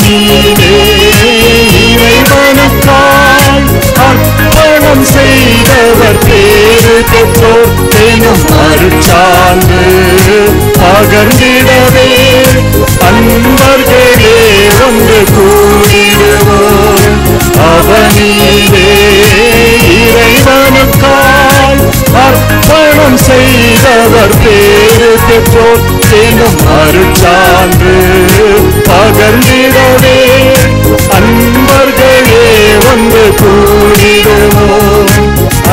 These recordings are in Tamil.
அவனீரே இறைவனுக்காய் அர்ப்பணம் செய்தவர் பேறு பெற்றோர் எனும் அருட்சான்று பகர்ந்திடவே அன்பர்களே ஒன்று கூடிடுவோம். அவனீரே இறைவனுக்காய் அர்ப்பணம் செய்தவர் பேறு பெற்றோர் எனும் அருட்சான்று பகர்ந்திடவே அன்பர்களே ஒன்று கூடிடுவோம்.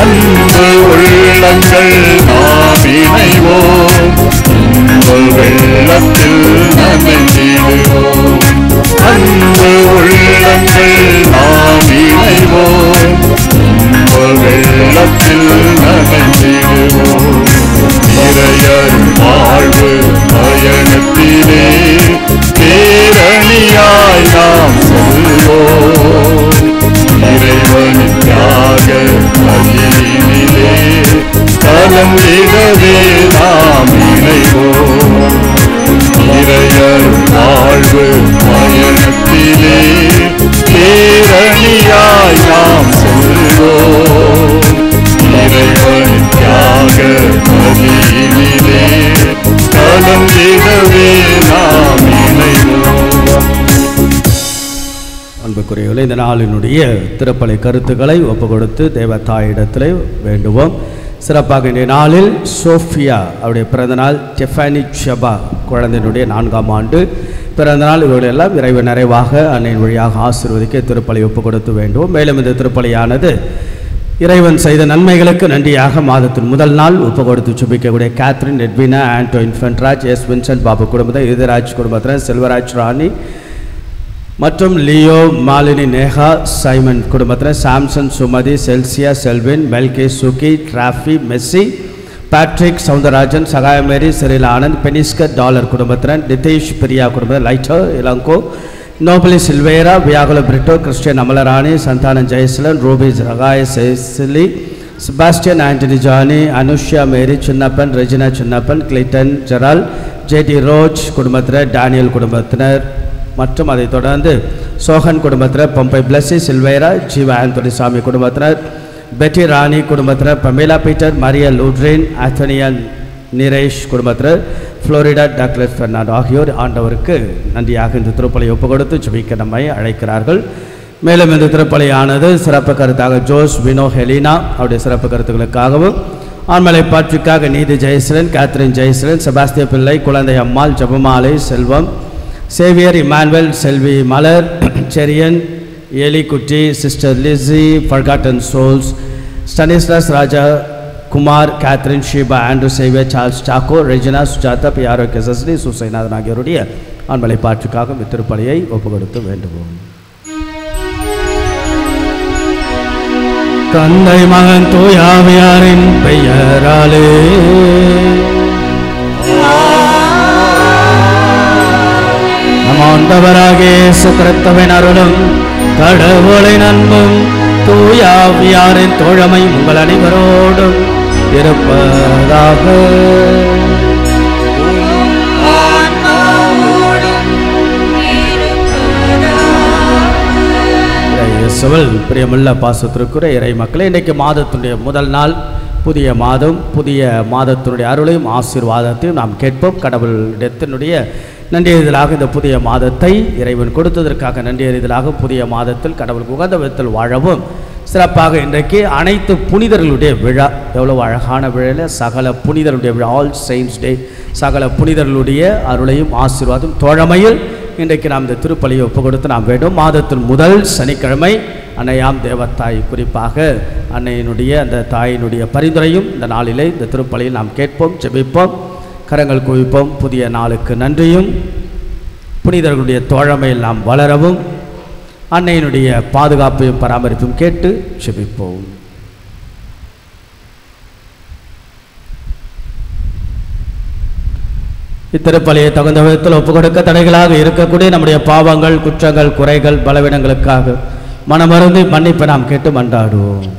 அன்பு உள்ளங்கள் நாம் இணைவோம், இன்ப வெள்ளத்தில் நனைந்திடுவோம். அன்பு உள்ளங்கள் நாம் இணைவோம், இன்ப வெள்ளத்தில் நனைந்திடுவோம். இறையர் வாழ்வு பயணத்திலே பேரணியாய் நாம் செல்வோம். இறைவனின் தியாக பலியினிலே கலந்திடவே நாம் இணைவோம். இறையர் வாழ்வு பயணத்திலே பேரணியாய் நாம் செல்வோம். இறைவனின் தியாக பலியினிலே கலந்திடவே நாம் இணைவோம். அன்புக்குரியவர்களே, இந்த நாளினுடைய திருப்பலி கருத்துக்களை ஒப்பு கொடுத்து தேவதாயிடத்திலே வேண்டுவோம். சிறப்பாக இன்றைய நாளில் சோஃபியா அவருடைய பிறந்தநாள், ஸ்டெஃபானி ஷபா குழந்தையினுடைய 4ஆம் ஆண்டு பிறந்தநாள். இவர்களெல்லாம் இறைவன் நிறைவாக அன்னையின் வழியாக ஆசீர்வதிக்க திருப்பலி ஒப்பு கொடுத்து வேண்டுவோம். மேலும் இந்த திருப்பலியானது இறைவன் செய்த நன்மைகளுக்கு நன்றியாக மாதத்தின் முதல் நாள் ஒப்பு கொடுத்து சுபிக்கக்கூடிய Catherine, Edwina, Anto Infantraj, S Vincent Babu குடும்பத்தை, இதராஜ் குடும்பத்தினர், செல்வராஜ் ராணி மற்றும் லியோ, மாலினி, நேஹா, சைமன் குடும்பத்தினர், சாம்சன், சுமதி, செல்சியா, செல்வின், மெல்கே, சுகி, டிராஃபி, Messi, Patrick, Soundararajan, Sagayamary, Cyril Anand, பெனிஸ்கர் டாலர் குடும்பத்தினர், நிதேஷ், பிரியா குடும்பத்தினர், லைட்டர், இளங்கோ, நோபலி, Silveira, Viyagula Brito, Christian, Amalarani, Santhanam, Jeyasalan, ரூபீஸ், ரகாய, Cecily, Sebastian, Antony, Johnny, Anushya, Mary, Chinnappan, Regina Chinnappan, கிளிட்டன், ஜெரால், ஜேடி ரோஜ் குடும்பத்தினர், டேனியல் குடும்பத்தினர் மற்றும் அதைத் தொடர்ந்து சோஹன் குடும்பத்தினர், பம்பை பிளஸி, சில்வேரா, ஜீவா ஆந்தோனி சாமி குடும்பத்தினர், பெட்டி ராணி குடும்பத்தினர், பமேலா பீட்டர், மரியா லூட்ரின், ஆத்தனியா நிரேஷ் குடும்பத்தினர், புளோரிடா டாக்டர் பெர்னாண்டோ ஆகியோர் ஆண்டவருக்கு நன்றியாக இந்த திருப்பலியை ஒப்பு கொடுத்து ஜெபிக்க நம்மை அழைக்கிறார்கள். மேலும் இந்த திருப்பலியானது சிறப்பு கருத்தாக ஜோஸ், வினோ, ஹெலினா அவருடைய சிறப்பு கருத்துக்களுக்காகவும், ஆண்மலை பாட்ரிக்காக நீதி ஜெயசலன், கேத்ரின் ஜெயசலன், செபாஸ்திய பிள்ளை, குழந்தை Ammal, Jebamalai, Selvam, Xavier, Emmanuel, Selvi, Malar, Cherian, Elikutty, sister Lizzy, forgotten souls, Stanislaus, Raja Kumar, Catherine, Sheeba, Andrew, Xavier, Charles, Chacko, Regina, Sujatha, P. Arokia சஸ்ரீ, சுசைநாதன் ஆகியோருடைய ஆண்மலை பாற்றுக்காக இத்திருப்பலியை ஒப்பு கொடுத்து வேண்டுவோம். தந்தை, மகன், தூயாவியாரின் பெயராலே நம் ஆண்டவராகிய இயேசு கிறிஸ்துவின் அருளும் கடவுளின் அன்பும் தூயாவியாரின் தோழமை உங்கள் அனைவரோடும் இருப்பதாக. பிரியமுள்ள பாசத்திற்குரிய இறை மக்களே, இன்றைக்கு மாதத்தினுடைய முதல் நாள், புதிய மாதம், புதிய மாதத்தினுடைய அருளையும் ஆசீர்வாதத்தையும் நாம் கேட்போம். கடவுளிடத்தினுடைய நன்றியறிதலாக இந்த புதிய மாதத்தை இறைவன் கொடுத்ததற்காக நன்றியறிதலாக புதிய மாதத்தில் கடவுளுக்கு உகந்த விதத்தில் வாழவும், சிறப்பாக இன்றைக்கு அனைத்து புனிதர்களுடைய விழா, எவ்வளவு அழகான விழாவில் சகல புனிதர்களுடைய விழா, ஆல் செயின்ட்ஸ் டே, சகல புனிதர்களுடைய அருளையும் ஆசீர்வாதம் தோழமையில் இன்றைக்கு நாம் இந்த திருப்பலியை ஒப்பு கொடுத்து நாம் வேண்டும். மாதத்தின் முதல் சனிக்கிழமை அன்னையாம் தேவத்தாய், குறிப்பாக அன்னையினுடைய அந்த தாயினுடைய பரிந்துரையும் இந்த நாளிலே இந்த திருப்பலியில் நாம் கேட்போம், ஜெபிப்போம், கரங்கள் குவிப்போம். புதிய நாளுக்கு நன்றியும் புனிதர்களுடைய தோழமையில் நாம் வளரவும் அன்னையினுடைய பாதுகாப்பையும் பராமரிப்பும் கேட்டு ஜெபிப்போம். இத்திருப்பலியை தகுந்த விதத்தில் ஒப்புக் கொடுக்க தடைகளாக இருக்கக்கூடிய நம்முடைய பாவங்கள், குற்றங்கள், குறைகள், பலவீனங்களுக்காக மனமருந்தி மன்னிப்பை நாம் கேட்டு மன்றாடுவோம்.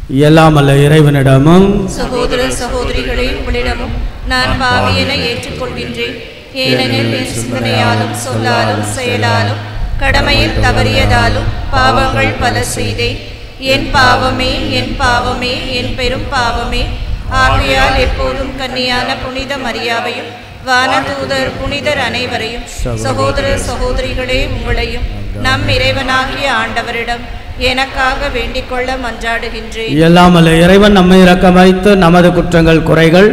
எல்லாம் அல்ல இறைவனிடமும் சகோதர சகோதரிகளே உங்களிடமும் நான் பாவியென ஏற்றுக்கொள்கின்றேன். ஏனெனில் என் சிந்தனையாலும் சொல்லாலும் செயலாலும் கடமையில் தவறியதாலும் பாவங்கள் பல செய்தேன். என் பாவமே என் பாவமே என் பெரும் பாவமே. ஆகையால் எப்போதும் கன்னியான புனித மரியாவையும் வானதூதர் புனிதர் அனைவரையும் சகோதர சகோதரிகளே உங்களையும் நம் இறைவனாகிய ஆண்டவரிடம் எனக்காக வேண்டிக் கொள்ள மன்றாடுகின்றேன். எல்லாம் அல்ல இறைவன் நம்மை இரக்கம் வைத்து நமது குற்றங்கள் குறைகள்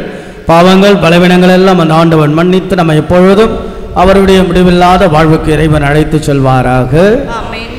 பாவங்கள் பலவீனங்கள் எல்லாம் அந்த ஆண்டவன் மன்னித்து நம்ம எப்பொழுதும் அவருடைய முடிவில்லாத வாழ்வுக்கு இறைவன் அழைத்து செல்வாராக. ஆமென்.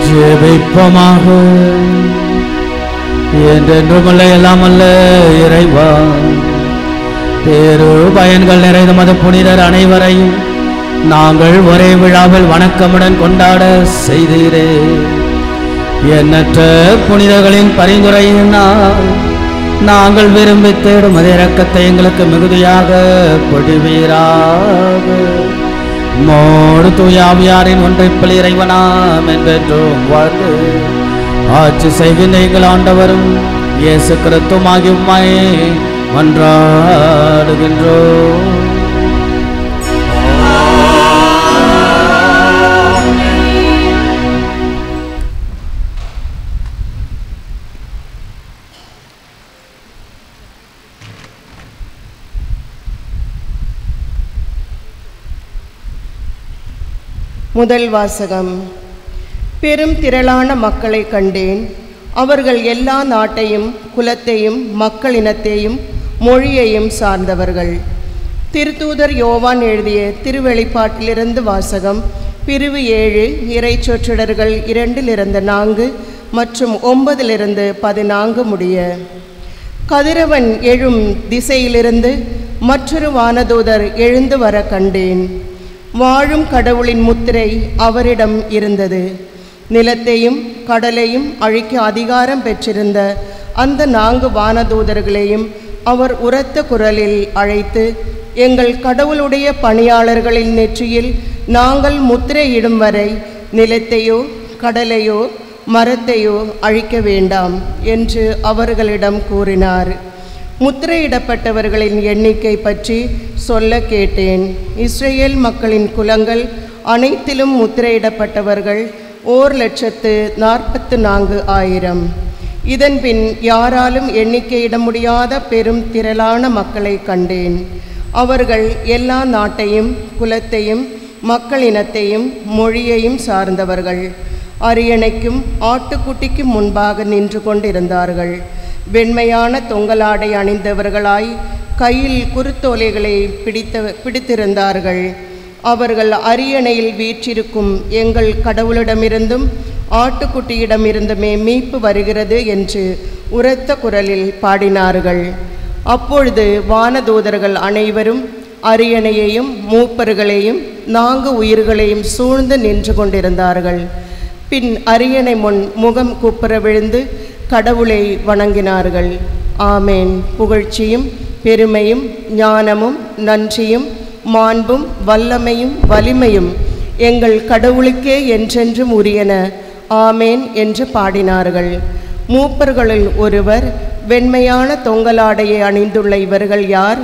ஜெபிப்போமாக. என்றென்றுமல்ல எல்லாமல்ல இறைவா, பேரு பயன்கள் நிறைந்த மத புனிதர் அனைவரையும் நாங்கள் ஒரே விழாவில் வணக்கமுடன் கொண்டாட செய்தீரே. எண்ணற்ற புனிதர்களின் பரிந்துரையினால் நாங்கள் விரும்பி தேடும் அதே இரக்கத்தை எங்களுக்கு மிகுதியாக பொழிவீராக. மோடு தூயாவியாரின் ஒன்றைப்பல் இறைவனாம் என்றென்றும் வாழ்ந்து ஆட்சி செய்கின்ற எங்கள் ஆண்டவரும் இயேசு கிறிஸ்துவாகிய உம்மையே மன்றாடுகின்றோம். முதல் வாசகம். பெரும் திரளான மக்களை கண்டேன். அவர்கள் எல்லா நாட்டையும் குலத்தையும் மக்களினத்தையும் மொழியையும் சார்ந்தவர்கள். திருத்தூதர் யோவான் எழுதிய திருவெளிப்பாட்டிலிருந்து வாசகம். பிரிவு 7 இறை சொற்றொடர்கள் 2-4 மற்றும் 9-14 முடிய. கதிரவன் எழும் திசையிலிருந்து மற்றொரு வானதூதர் எழுந்து வர கண்டேன். வாழும் கடவுளின் முத்திரை அவரிடம் இருந்தது. நிலத்தையும் கடலையும் அழிக்க அதிகாரம் பெற்றிருந்த அந்த 4 வானதூதர்களையும் அவர் உரத்த குரலில் அழைத்து, எங்கள் கடவுளுடைய பணியாளர்களின் நெற்றியில் நாங்கள் முத்திரையிடும் வரை நிலத்தையோ கடலையோ மரத்தையோ அழிக்க வேண்டாம் என்று அவர்களிடம் கூறினார். முத்திரையிடப்பட்டவர்களின் எண்ணிக்கை பற்றி சொல்ல கேட்டேன். இஸ்ரேல் மக்களின் குலங்கள் அனைத்திலும் முத்திரையிடப்பட்டவர்கள் 1,44,000. இதன்பின் யாராலும் எண்ணிக்கையிட முடியாத பெரும் திரளான மக்களை கண்டேன். அவர்கள் எல்லா நாட்டையும் குலத்தையும் மக்களினத்தையும் மொழியையும் சார்ந்தவர்கள். அரியணைக்கும் ஆட்டுக்குட்டிக்கும் முன்பாக நின்று கொண்டிருந்தார்கள். வெண்மையான தொங்கலாடை அணிந்தவர்களாய் கையில் குருத்தோலைகளை பிடித்திருந்தார்கள். அவர்கள் அரியணையில் வீற்றிருக்கும் எங்கள் கடவுளிடமிருந்தும் ஆட்டுக்குட்டியிடமிருந்துமே மீட்பு வருகிறது என்று உரத்த குரலில் பாடினார்கள். அப்பொழுது வானதூதர்கள் அனைவரும் அரியணையையும் மூப்பர்களையும் 4 உயிர்களையும் சூழ்ந்து நின்று கொண்டிருந்தார்கள். பின் அரியணை முன் முகம் குப்புற விழுந்து கடவுளை வணங்கினார்கள். ஆமேன். புகழ்ச்சியும் பெருமையும் ஞானமும் நன்றியும் மாண்பும் வல்லமையும் வலிமையும் எங்கள் கடவுளுக்கே என்றென்றும் உரியன. ஆமேன் என்று பாடினார்கள். மூப்பர்களில் ஒருவர், வெண்மையான தொங்கலாடையை அணிந்துள்ள இவர்கள் யார்?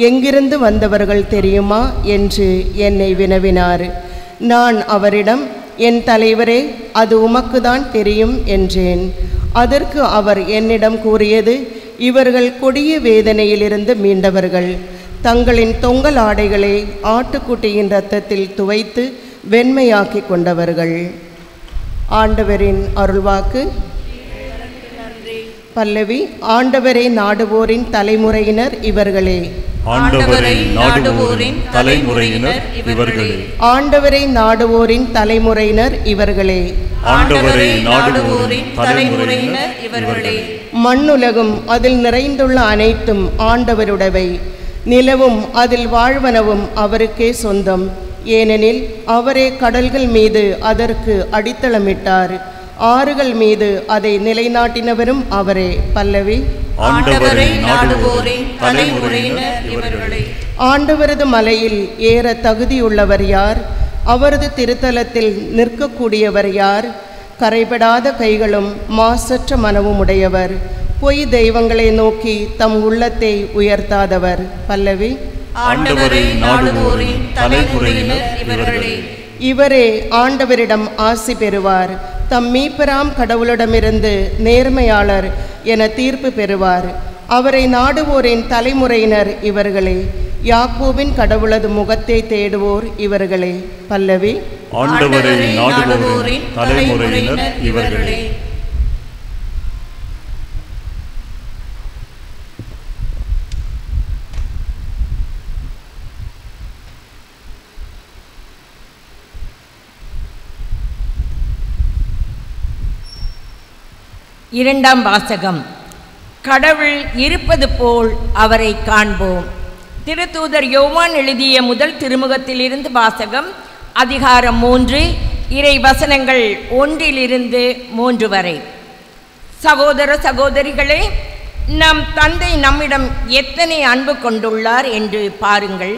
எங்கிருந்து வந்தவர்கள் தெரியுமா என்று என்னை வினவினார். நான் அவரிடம், என் தலைவரே, அது உமக்குதான் தெரியும் என்றேன். அதற்கு அவர் என்னிடம் கூறியது, இவர்கள் கொடிய வேதனையிலிருந்து மீண்டவர்கள். தங்களின் தொங்கல் ஆடைகளை ஆட்டுக்குட்டியின் இரத்தத்தில் துவைத்து வெண்மையாக்கி கொண்டவர்கள். ஆண்டவரின் அருள்வாக்கு. பல்லவி. ஆண்டவரை நாடுவோரின் தலைமுறையினர் இவர்களே. ஆண்டவரை நாடுவோரின் தலைமுறையினர் இவர்களே. ஆண்டவரை நாடுவோரின் தலைமுறையினர் இவர்களே. ஆண்டவரை நாடுவோரின் தலைமுறையினர் இவர்களே. மண்ணுலகும் அதில் நிறைந்துள்ள அனைத்தும் ஆண்டவருடையவை. நிலவும் அதில் வாழ்வனவும் அவருக்கே சொந்தம். ஏனெனில் அவரே கடல்கள் மீது அதற்கு அடித்தளமிட்டார். ஆறுகள் மீது அதை நிலைநாட்டினவரும் அவரே. பல்லவி. ஆண்டவரை நாடுவோரின் தலைமுறையினர் இவர்களே. ஆண்டவரது மலையில் ஏற தகுதியுள்ளவர் யார்? அவரது திருத்தலத்தில் நிற்கக்கூடியவர் யார்? கரைபடாத கைகளும் மாசற்ற மனமும் உடையவர், பொய் தெய்வங்களை நோக்கி தம் உள்ளத்தை உயர்த்தாதவர். பல்லவி. ஆண்டவரை நாடுவோரின் தலைமுறையினர் இவர்களே. இவரே ஆண்டவரிடம் ஆசி பெறுவார். தம் மீட்பராம் கடவுளிடமிருந்து நேர்மையாளர் என தீர்ப்பு பெறுவார். அவரை நாடுவோரின் தலைமுறையினர் இவர்களே. யாக்கோபின் கடவுளது முகத்தை தேடுவோர் இவர்களே. பல்லவி. ஆண்டவரை நாடுவோரின் தலைமுறையினர் இவர்களே. இரண்டாம் வாசகம். கடவுள் இருப்பது போல் அவரை காண்போம். திருத்தூதர் யோவான் எழுதிய முதல் திருமுகத்திலிருந்து வாசகம். அதிகாரம் 3, இறை வசனங்கள் 1-3 வரை. சகோதர சகோதரிகளே, நம் தந்தை நம்மிடம் எத்தனை அன்பு கொண்டுள்ளார் என்று பாருங்கள்.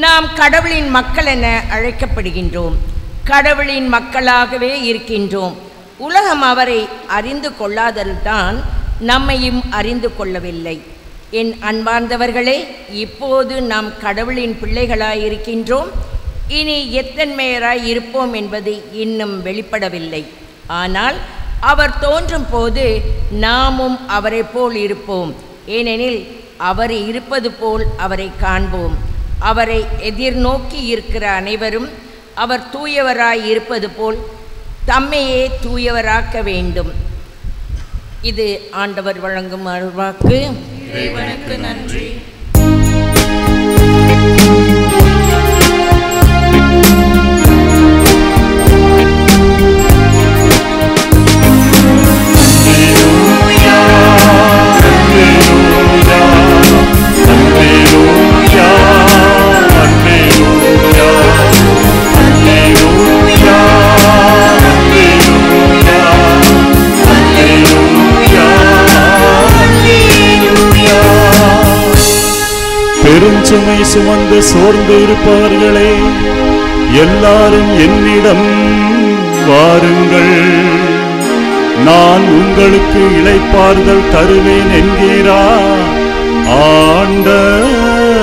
நாம் கடவுளின் மக்கள் என அழைக்கப்படுகின்றோம். கடவுளின் மக்களாகவே இருக்கின்றோம். உலகம் அவரை அறிந்து கொள்ளாதல்தான் நம்மையும் அறிந்து கொள்ளவில்லை. என் அன்பார்ந்தவர்களே, இப்போது நாம் கடவுளின் பிள்ளைகளாயிருக்கின்றோம். இனி எத்தன்மையராய் இருப்போம் என்பது இன்னும் வெளிப்படவில்லை. ஆனால் அவர் தோன்றும் போது நாமும் அவரை போல் இருப்போம். ஏனெனில் அவர் இருப்பது போல் அவரை காண்போம். அவரை எதிர்நோக்கி இருக்கிற அனைவரும் அவர் தூயவராய் இருப்பது போல் தம்மையே தூயவராக்க வேண்டும். இது ஆண்டவர் வழங்கும் அருள்வாக்கு. இறைவனுக்கு நன்றி. பெருஞ்சுமை சுமந்து சோர்ந்து இருப்பவர்களே, எல்லாரும் என்னிடம் வாருங்கள், நான் உங்களுக்கு இளைப்பாறுதல் தருவேன் என்கிறார் ஆண்டவர்.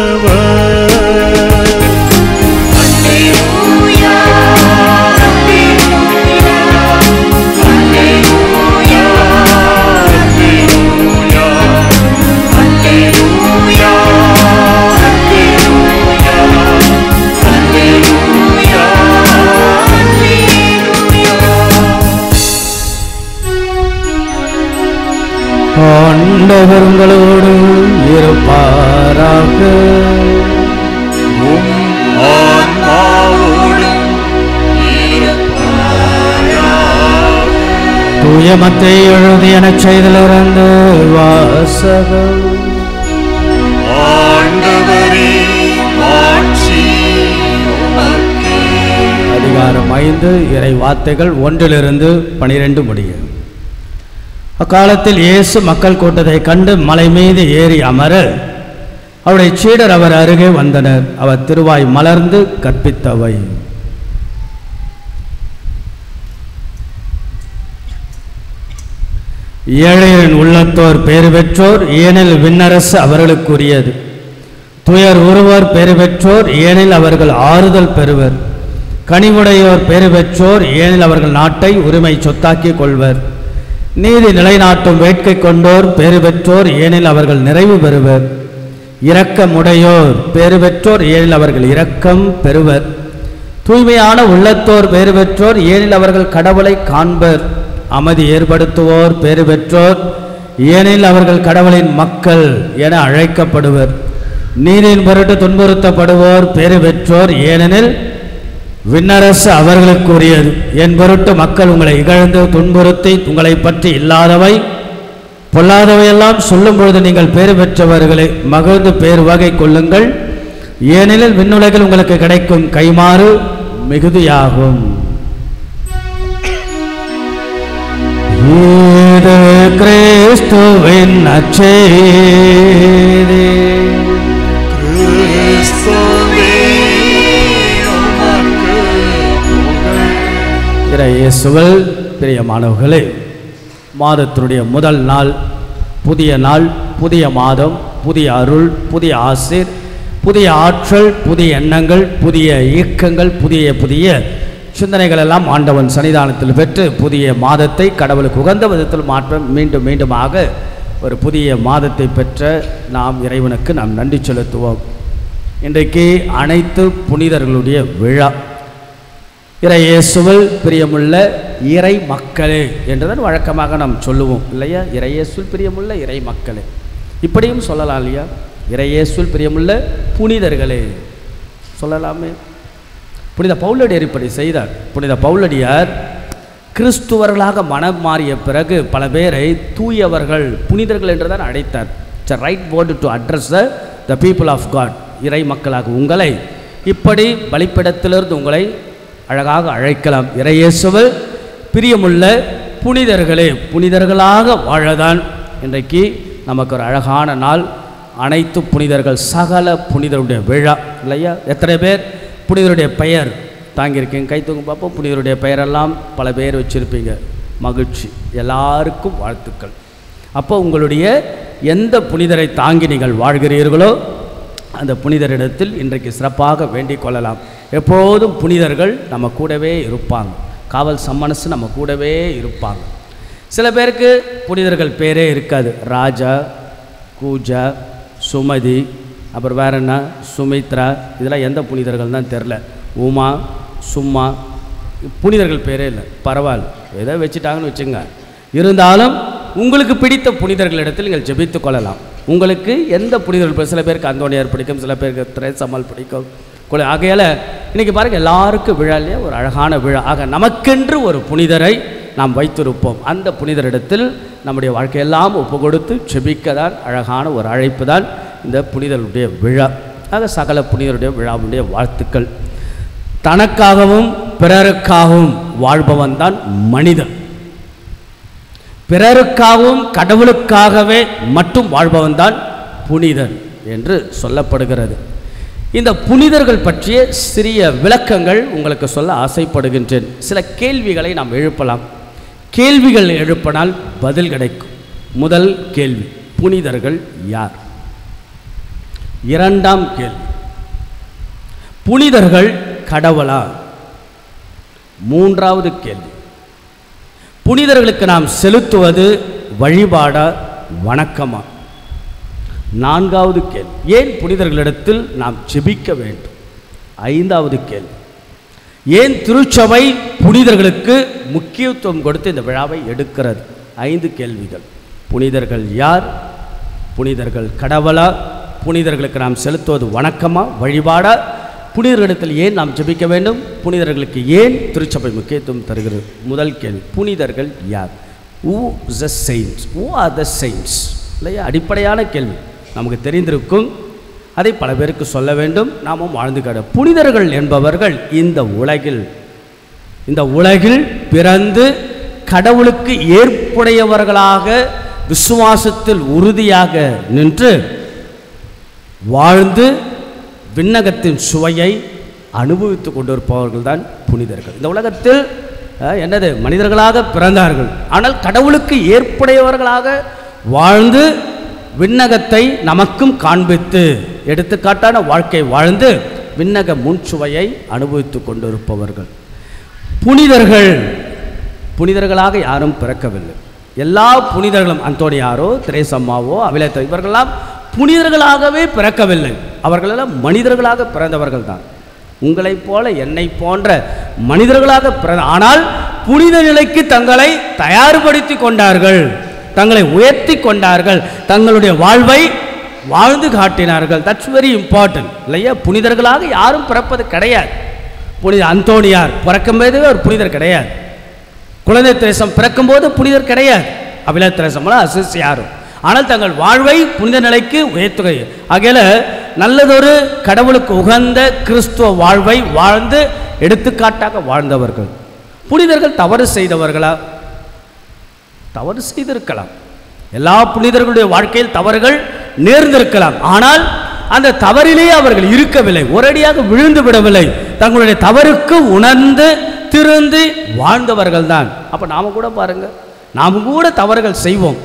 ஆண்டவர் உங்களோடு இருப்பாராக. தூய மத்தேயு எழுதிய நற்செய்தியிலிருந்து வாசகம். அதிகாரம் 5 இறை வார்த்தைகள் 1-12 முடிய. அக்காலத்தில் இயேசு மக்கள் கூட்டத்தை கண்டு மலை மீது ஏறி அமர அவருடைய சீடர் அவர் அருகே வந்தனர். அவர் திருவாய் மலர்ந்து கற்பித்தவை. ஏழையின் உள்ளத்தோர் பேறு பெற்றோர், ஏனில் விண்ணரசு அவர்களுக்குரியது. துயர் உருவோர் பேறு பெற்றோர், ஏனில் அவர்கள் ஆறுதல் பெறுவர். கனிவுடையோர் பேறு பெற்றோர், ஏனில் அவர்கள் நாட்டை உரிமை சொத்தாக்கி கொள்வர். நீதி நிலைநாட்டும் வேட்கை கொண்டோர் பேறு பெற்றோர், ஏனில் அவர்கள் நிறைவு பெறுவர். இரக்கமுடையோர் பேறு பெற்றோர், ஏனில் அவர்கள் இரக்கம் பெறுவர். தூய்மையான உள்ளத்தோர் பேறு பெற்றோர், ஏனில் அவர்கள் கடவுளை காண்பர். அமைதி ஏற்படுத்துவோர் பேறு பெற்றோர், ஏனில் அவர்கள் கடவுளின் மக்கள் என அழைக்கப்படுவர். நீதியின் பொருட்டு துன்புறுத்தப்படுவோர் பேறு பெற்றோர், ஏனெனில் விண்ணரசு அவர்களுக்குரியது. என் பொருட்டு மக்கள் உங்களை இகழ்ந்து துன்புறுத்தி உங்களை பற்றி இல்லாதவை பொல்லாதவையெல்லாம் சொல்லும் பொழுது நீங்கள் பேறு பெற்றவர்களை மகிழ்ந்து பேர் வகை கொள்ளுங்கள். ஏனெனில் விண்ணுலகில் உங்களுக்கு கிடைக்கும் கைமாறு மிகுதியாகும். இது கிறிஸ்துவின் நற்செய்தி. இயேசுவில் பிரியமானவர்களே, மாதத்தினுடைய முதல் நாள், புதிய நாள், புதிய மாதம், புதிய அருள், புதிய ஆசீர், புதிய ஆற்றல், புதிய எண்ணங்கள், புதிய இயக்கங்கள், புதிய சிந்தனைகள் எல்லாம் ஆண்டவன் சன்னிதானத்தில் பெற்று புதிய மாதத்தை கடவுளுக்கு உகந்த விதத்தில் மாற்ற மீண்டுமாக ஒரு புதிய மாதத்தை பெற்ற நாம் இறைவனுக்கு நாம் நன்றி செலுத்துவோம். இன்றைக்கு அனைத்து புனிதர்களுடைய விழா. இறை இயேசுவில் பிரியமுள்ள இறை மக்களே என்றுதான் வழக்கமாக நாம் சொல்லுவோம் இல்லையா? இறை இயேசுவில் பிரியமுள்ள இறை மக்களே, இப்படியும் சொல்லலாம் இல்லையா? இறை இயேசுவில் பிரியமுள்ள புனிதர்களே சொல்லலாமே. புனித பவுலடியார் இப்படி செய்தார். புனித பவுலடியார் கிறிஸ்துவர்களாக மனம் மாறிய பிறகு பல பேரை தூயவர்கள், புனிதர்கள் என்றுதான் அழைத்தார். It's a right word to address the people of God. இறை மக்களாக உங்களை இப்படி பலிப்பிடத்திலிருந்து உங்களை அழகாக அழைக்கலாம். இறை இயேசுவில் பிரியமுள்ள புனிதர்களே, புனிதர்களாக வாழதான் இன்றைக்கு நமக்கு ஒரு அழகான நாள். அனைத்து புனிதர்கள் சகல புனிதருடைய விழா இல்லையா? எத்தனை பேர் புனிதருடைய பெயர் தாங்கியிருக்கீங்க? கை தூங்க பார்ப்போம். புனிதருடைய பெயரெல்லாம் பல பேர் வச்சுருப்பீங்க. மகிழ்ச்சி, எல்லாருக்கும் வாழ்த்துக்கள். அப்போ உங்களுடைய எந்த புனிதரை தாங்கி நீங்கள் வாழ்கிறீர்களோ அந்த புனிதரிடத்தில் இன்றைக்கு சிறப்பாக வேண்டிக் கொள்ளலாம். எப்போதும் புனிதர்கள் நம்ம கூடவே இருப்பாங்க. காவல் சம்மனசு நம்ம கூடவே இருப்பாங்க. சில பேருக்கு புனிதர்கள் பேரே இருக்காது. ராஜா, கூஜா, சுமதி, அப்புறம் வேற என்ன, சுமித்ரா, இதெல்லாம் எந்த புனிதர்கள் தான் தெரில. உமா, சும்மா, புனிதர்கள் பேரே இல்லை. பரவாயில்ல, ஏதோ வச்சுட்டாங்கன்னு வச்சுங்க. இருந்தாலும் உங்களுக்கு பிடித்த புனிதர்களிடத்தில் நீங்கள் ஜெபித்து கொள்ளலாம். உங்களுக்கு எந்த புனிதர்கள், சில பேருக்கு அந்தோனியார் பிடிக்கும், சில பேருக்கு திரேசம்மாள் பிடிக்கும். ஆகையால் இன்றைக்கி பாருங்கள், எல்லாருக்கும் விழா இல்லையா? ஒரு அழகான விழா. ஆக நமக்கென்று ஒரு புனிதரை நாம் வைத்திருப்போம். அந்த புனிதரிடத்தில் நம்முடைய வாழ்க்கையெல்லாம் ஒப்பு கொடுத்து ஜெபிக்க தான் அழகான ஒரு அழைப்பு தான் இந்த புனிதருடைய விழா. ஆக சகல புனிதருடைய விழாவுடைய வாழ்த்துக்கள். தனக்காகவும் பிறருக்காகவும் வாழ்பவன் தான் மனிதன். பிறருக்காகவும் கடவுளுக்காகவே மட்டும் வாழ்பவன் தான் புனிதன் என்று சொல்லப்படுகிறது. இந்த புனிதர்கள் பற்றிய சிறிய விளக்கங்கள் உங்களுக்கு சொல்ல ஆசைப்படுகின்றேன். சில கேள்விகளை நாம் எழுப்பலாம். கேள்விகள் எழுப்பினால் பதில் கிடைக்கும். முதல் கேள்வி, புனிதர்கள் யார்? இரண்டாம் கேள்வி, புனிதர்கள் கடவுளா? மூன்றாவது கேள்வி, புனிதர்களுக்கு நாம் செலுத்துவது வழிபாடா, வணக்கமா? நான்காவது கேள்வி, ஏன் புனிதர்களிடத்தில் நாம் ஜெபிக்க வேண்டும்? ஐந்தாவது கேள்வி, ஏன் திருச்சபை புனிதர்களுக்கு முக்கியத்துவம் கொடுத்து இந்த விழாவை எடுக்கிறது? 5 கேள்விகள். புனிதர்கள் யார்? புனிதர்கள் கடவுளா? புனிதர்களுக்கு நாம் செலுத்துவது வணக்கமா, வழிபாடா? புனிதர்களிடத்தில் ஏன் நாம் ஜெபிக்க வேண்டும்? புனிதர்களுக்கு ஏன் திருச்சபை முக்கியத்துவம் தருகிறது? முதல் கேள்வி, புனிதர்கள் யார்? Who is the saints? Who are the saints? இல்லையா? அடிப்படையான கேள்வி, நமக்கு தெரிந்திருக்கும், அதை பல பேருக்கு சொல்ல வேண்டும், நாமும் வாழ்ந்து காட்ட. புனிதர்கள் என்பவர்கள் இந்த உலகில் பிறந்து கடவுளுக்கு ஏற்புடையவர்களாக விசுவாசத்தில் உறுதியாக நின்று வாழ்ந்து விண்ணகத்தின் சுவையை அனுபவித்து கொண்டிருப்பவர்கள் தான் புனிதர்கள். இந்த உலகத்தில் மனிதர்களாக பிறந்தார்கள், ஆனால் கடவுளுக்கு ஏற்புடையவர்களாக வாழ்ந்து விண்ணகத்தை நமக்கும் காண்பித்து எடுத்துக்காட்டான வாழ்க்கை வாழ்ந்து விண்ணக முன்சுவையை அனுபவித்து கொண்டிருப்பவர்கள் புனிதர்களாக யாரும் பிறக்கவில்லை. எல்லா புனிதர்களும், அந்தோனியாரோ, திரேசம்மாவோ, அவிலேத்தோ, இவர்களெல்லாம் புனிதர்களாகவே பிறக்கவில்லை. அவர்களெல்லாம் மனிதர்களாக பிறந்தவர்கள் தான். உங்களைப் போல என்னை போன்ற மனிதர்களாக பிறந்த, ஆனால் புனித நிலைக்கு தங்களை தயார்படுத்தி கொண்டார்கள், தங்களை உயர்த்தி கொண்டார்கள், தங்களுடைய வாழ்வை வாழ்ந்து காட்டினார்கள். தட்ஸ் வெரி இம்பார்ட்டன்ட் இல்லையா? புனிதர்களாக யாரும் பிறப்பது கிடையாது. புனித அந்தோனியார் பிறக்கும்போது ஒரு புனிதர் கிடையாது. குழந்தை திரேசம் பிறக்கும்போது புனிதர் கிடையாது. அவிலே திரேசம்லாம் அசிஸ் யாரும், ஆனால் தங்கள் வாழ்வை புனித நிலைக்கு உயர்த்துகை. ஆகையால நல்லதொரு கடவுளுக்கு உகந்த கிறிஸ்துவ வாழ்வை வாழ்ந்து எடுத்துக்காட்டாக வாழ்ந்தவர்கள். புனிதர்கள் தவறு செய்தவர்களா? தவறு செய்திருக்கலாம். எல்லா புனிதர்களுடைய வாழ்க்கையில் தவறுகள் நேர்ந்திருக்கலாம். ஆனால் அந்த தவறிலேயே அவர்கள் இருக்கவில்லை, ஒரடியாக விழுந்து விடவில்லை. தங்களுடைய தவறுக்கு உணர்ந்து திருந்து வாழ்ந்தவர்கள் தான். அப்போ நாம் கூட பாருங்க, நாம் கூட தவறுகள் செய்வோம்,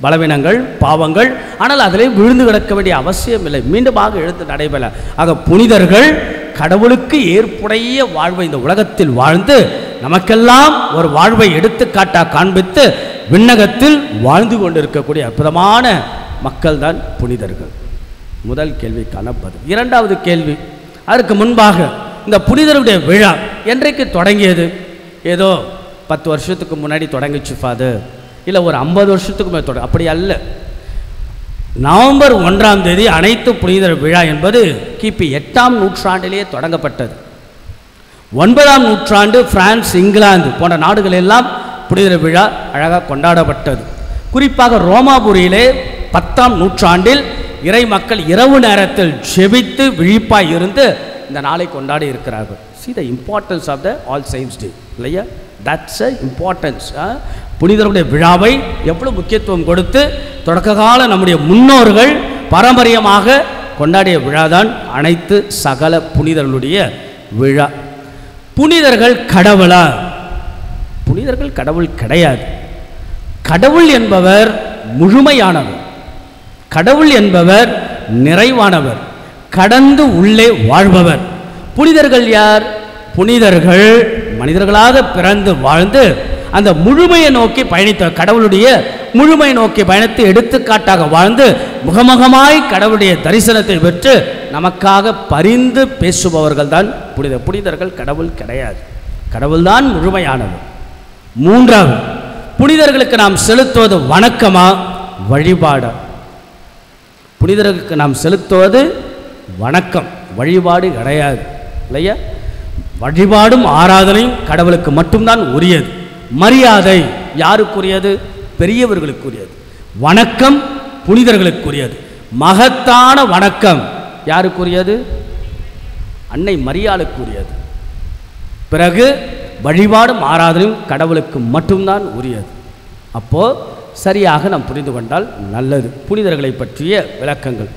பலவீனங்கள், பாவங்கள், ஆனால் அதிலே விழுந்து கிடக்க வேண்டிய அவசியம் இல்லை, மீண்டுமாக எழுந்து நடைபெற. ஆக புனிதர்கள் கடவுளுக்கு ஏற்புடைய வாழ்வை இந்த உலகத்தில் வாழ்ந்து நமக்கெல்லாம் ஒரு வாழ்வை எடுத்துக்காட்டாக காண்பித்து விண்ணகத்தில் வாழ்ந்து கொண்டிருக்கக்கூடிய அற்புதமான மக்கள் தான் புனிதர்கள். முதல் கேள்விக்கான பதில். இரண்டாவது கேள்வி, அதற்கு முன்பாக இந்த புனிதருடைய விழா என்றைக்கு தொடங்கியது? ஏதோ 10 வருஷத்துக்கு முன்னாடி தொடங்கிச்சு ஃபாதர், இல்லை ஒரு 50 வருஷத்துக்கு மேலே அப்படி அல்ல. நவம்பர் 1ஆம் தேதி அனைத்து புனிதர் விழா என்பது கிபி 8ஆம் நூற்றாண்டிலேயே தொடங்கப்பட்டது. 9ஆம் நூற்றாண்டு பிரான்ஸ், இங்கிலாந்து போன்ற நாடுகள் எல்லாம் புனிதர் விழா அழகாக கொண்டாடப்பட்டது. குறிப்பாக ரோமாபுரியிலே 10ஆம் நூற்றாண்டில் இறை மக்கள் இரவு நேரத்தில் ஜெபித்து விழிப்பாய் இருந்து இந்த நாளை கொண்டாடி இருக்கிறார்கள். See the importance of the All Saints Day இல்லையா? That's a importance. புனிதருடைய விழாவை எவ்வளவு முக்கியத்துவம் கொடுத்து தொடக்க கால நம்முடைய முன்னோர்கள் பாரம்பரியமாக கொண்டாடிய விழாதான் அனைத்து சகல புனிதர்களுடைய விழா. புனிதர்கள் கடவுளா? புனிதர்கள் கடவுள் கிடையாது. கடவுள் என்பவர் முழுமையானவர், கடவுள் என்பவர் நிறைவானவர், கடந்து உள்ளே வாழ்பவர். புனிதர்கள் யார்? புனிதர்கள் மனிதர்களாக பிறந்து வாழ்ந்து அந்த முழுமையை நோக்கி பயணித்த, கடவுளுடைய முழுமையை நோக்கி பயணித்து எடுத்துக்காட்டாக வாழ்ந்து முகமுகமாய் கடவுளுடைய தரிசனத்தை பெற்று நமக்காக பரிந்து பேசுபவர்கள் தான் புனிதர். புனிதர்கள் கடவுள் கிடையாது, கடவுள்தான் முழுமையானவர். மூன்றாவது, புனிதர்களுக்கு நாம் செலுத்துவது வணக்கமா வழிபாடா? புனிதர்களுக்கு நாம் செலுத்துவது வணக்கம், வழிபாடு கிடையாது இல்லையா? வழிபாடும் ஆராதனையும் கடவுளுக்கு மட்டும்தான் உரியது. மரியாதை யாருக்குரியது? பெரியவர்களுக்குரியது. வணக்கம் புனிதர்களுக்குரியது. மகத்தான வணக்கம் யாருக்குரியது? அன்னை மரியாளுக்குரியது. பிறகு வழிபாடும் ஆராதனையும் கடவுளுக்கு மட்டும்தான் உரியது. அப்போ சரியாக நாம் புரிந்து கொண்டால் நல்லது. புனிதர்களை பற்றிய விளக்கங்கள்.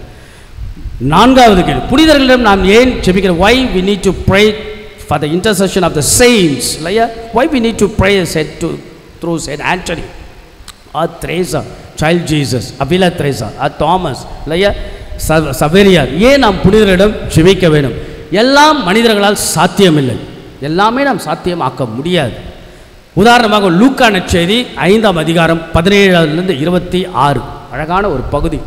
நான்காவது கேள்வி, புனிதர்களிடம் நாம் ஏன் ஜெபிக்கிறோம்? why we need to pray for the intercession of the saints, இல்லையா? why we need to pray through Saint Anthony or Teresa, child Jesus, Avila Teresa or Thomas, இல்லையா? சவேரியார். ஏன் நாம் புனிதரிடம் ஜெபிக்க வேண்டும்? எல்லாம் மனிதர்களால் சாத்தியமில்லை, எல்லாமே நாம் சாத்தியமாக்க முடியாது. உதாரணமாக லூக்கா நற்செய்தி 5ஆம் அதிகாரம் 17 - 26 அழகான ஒரு பகுதி.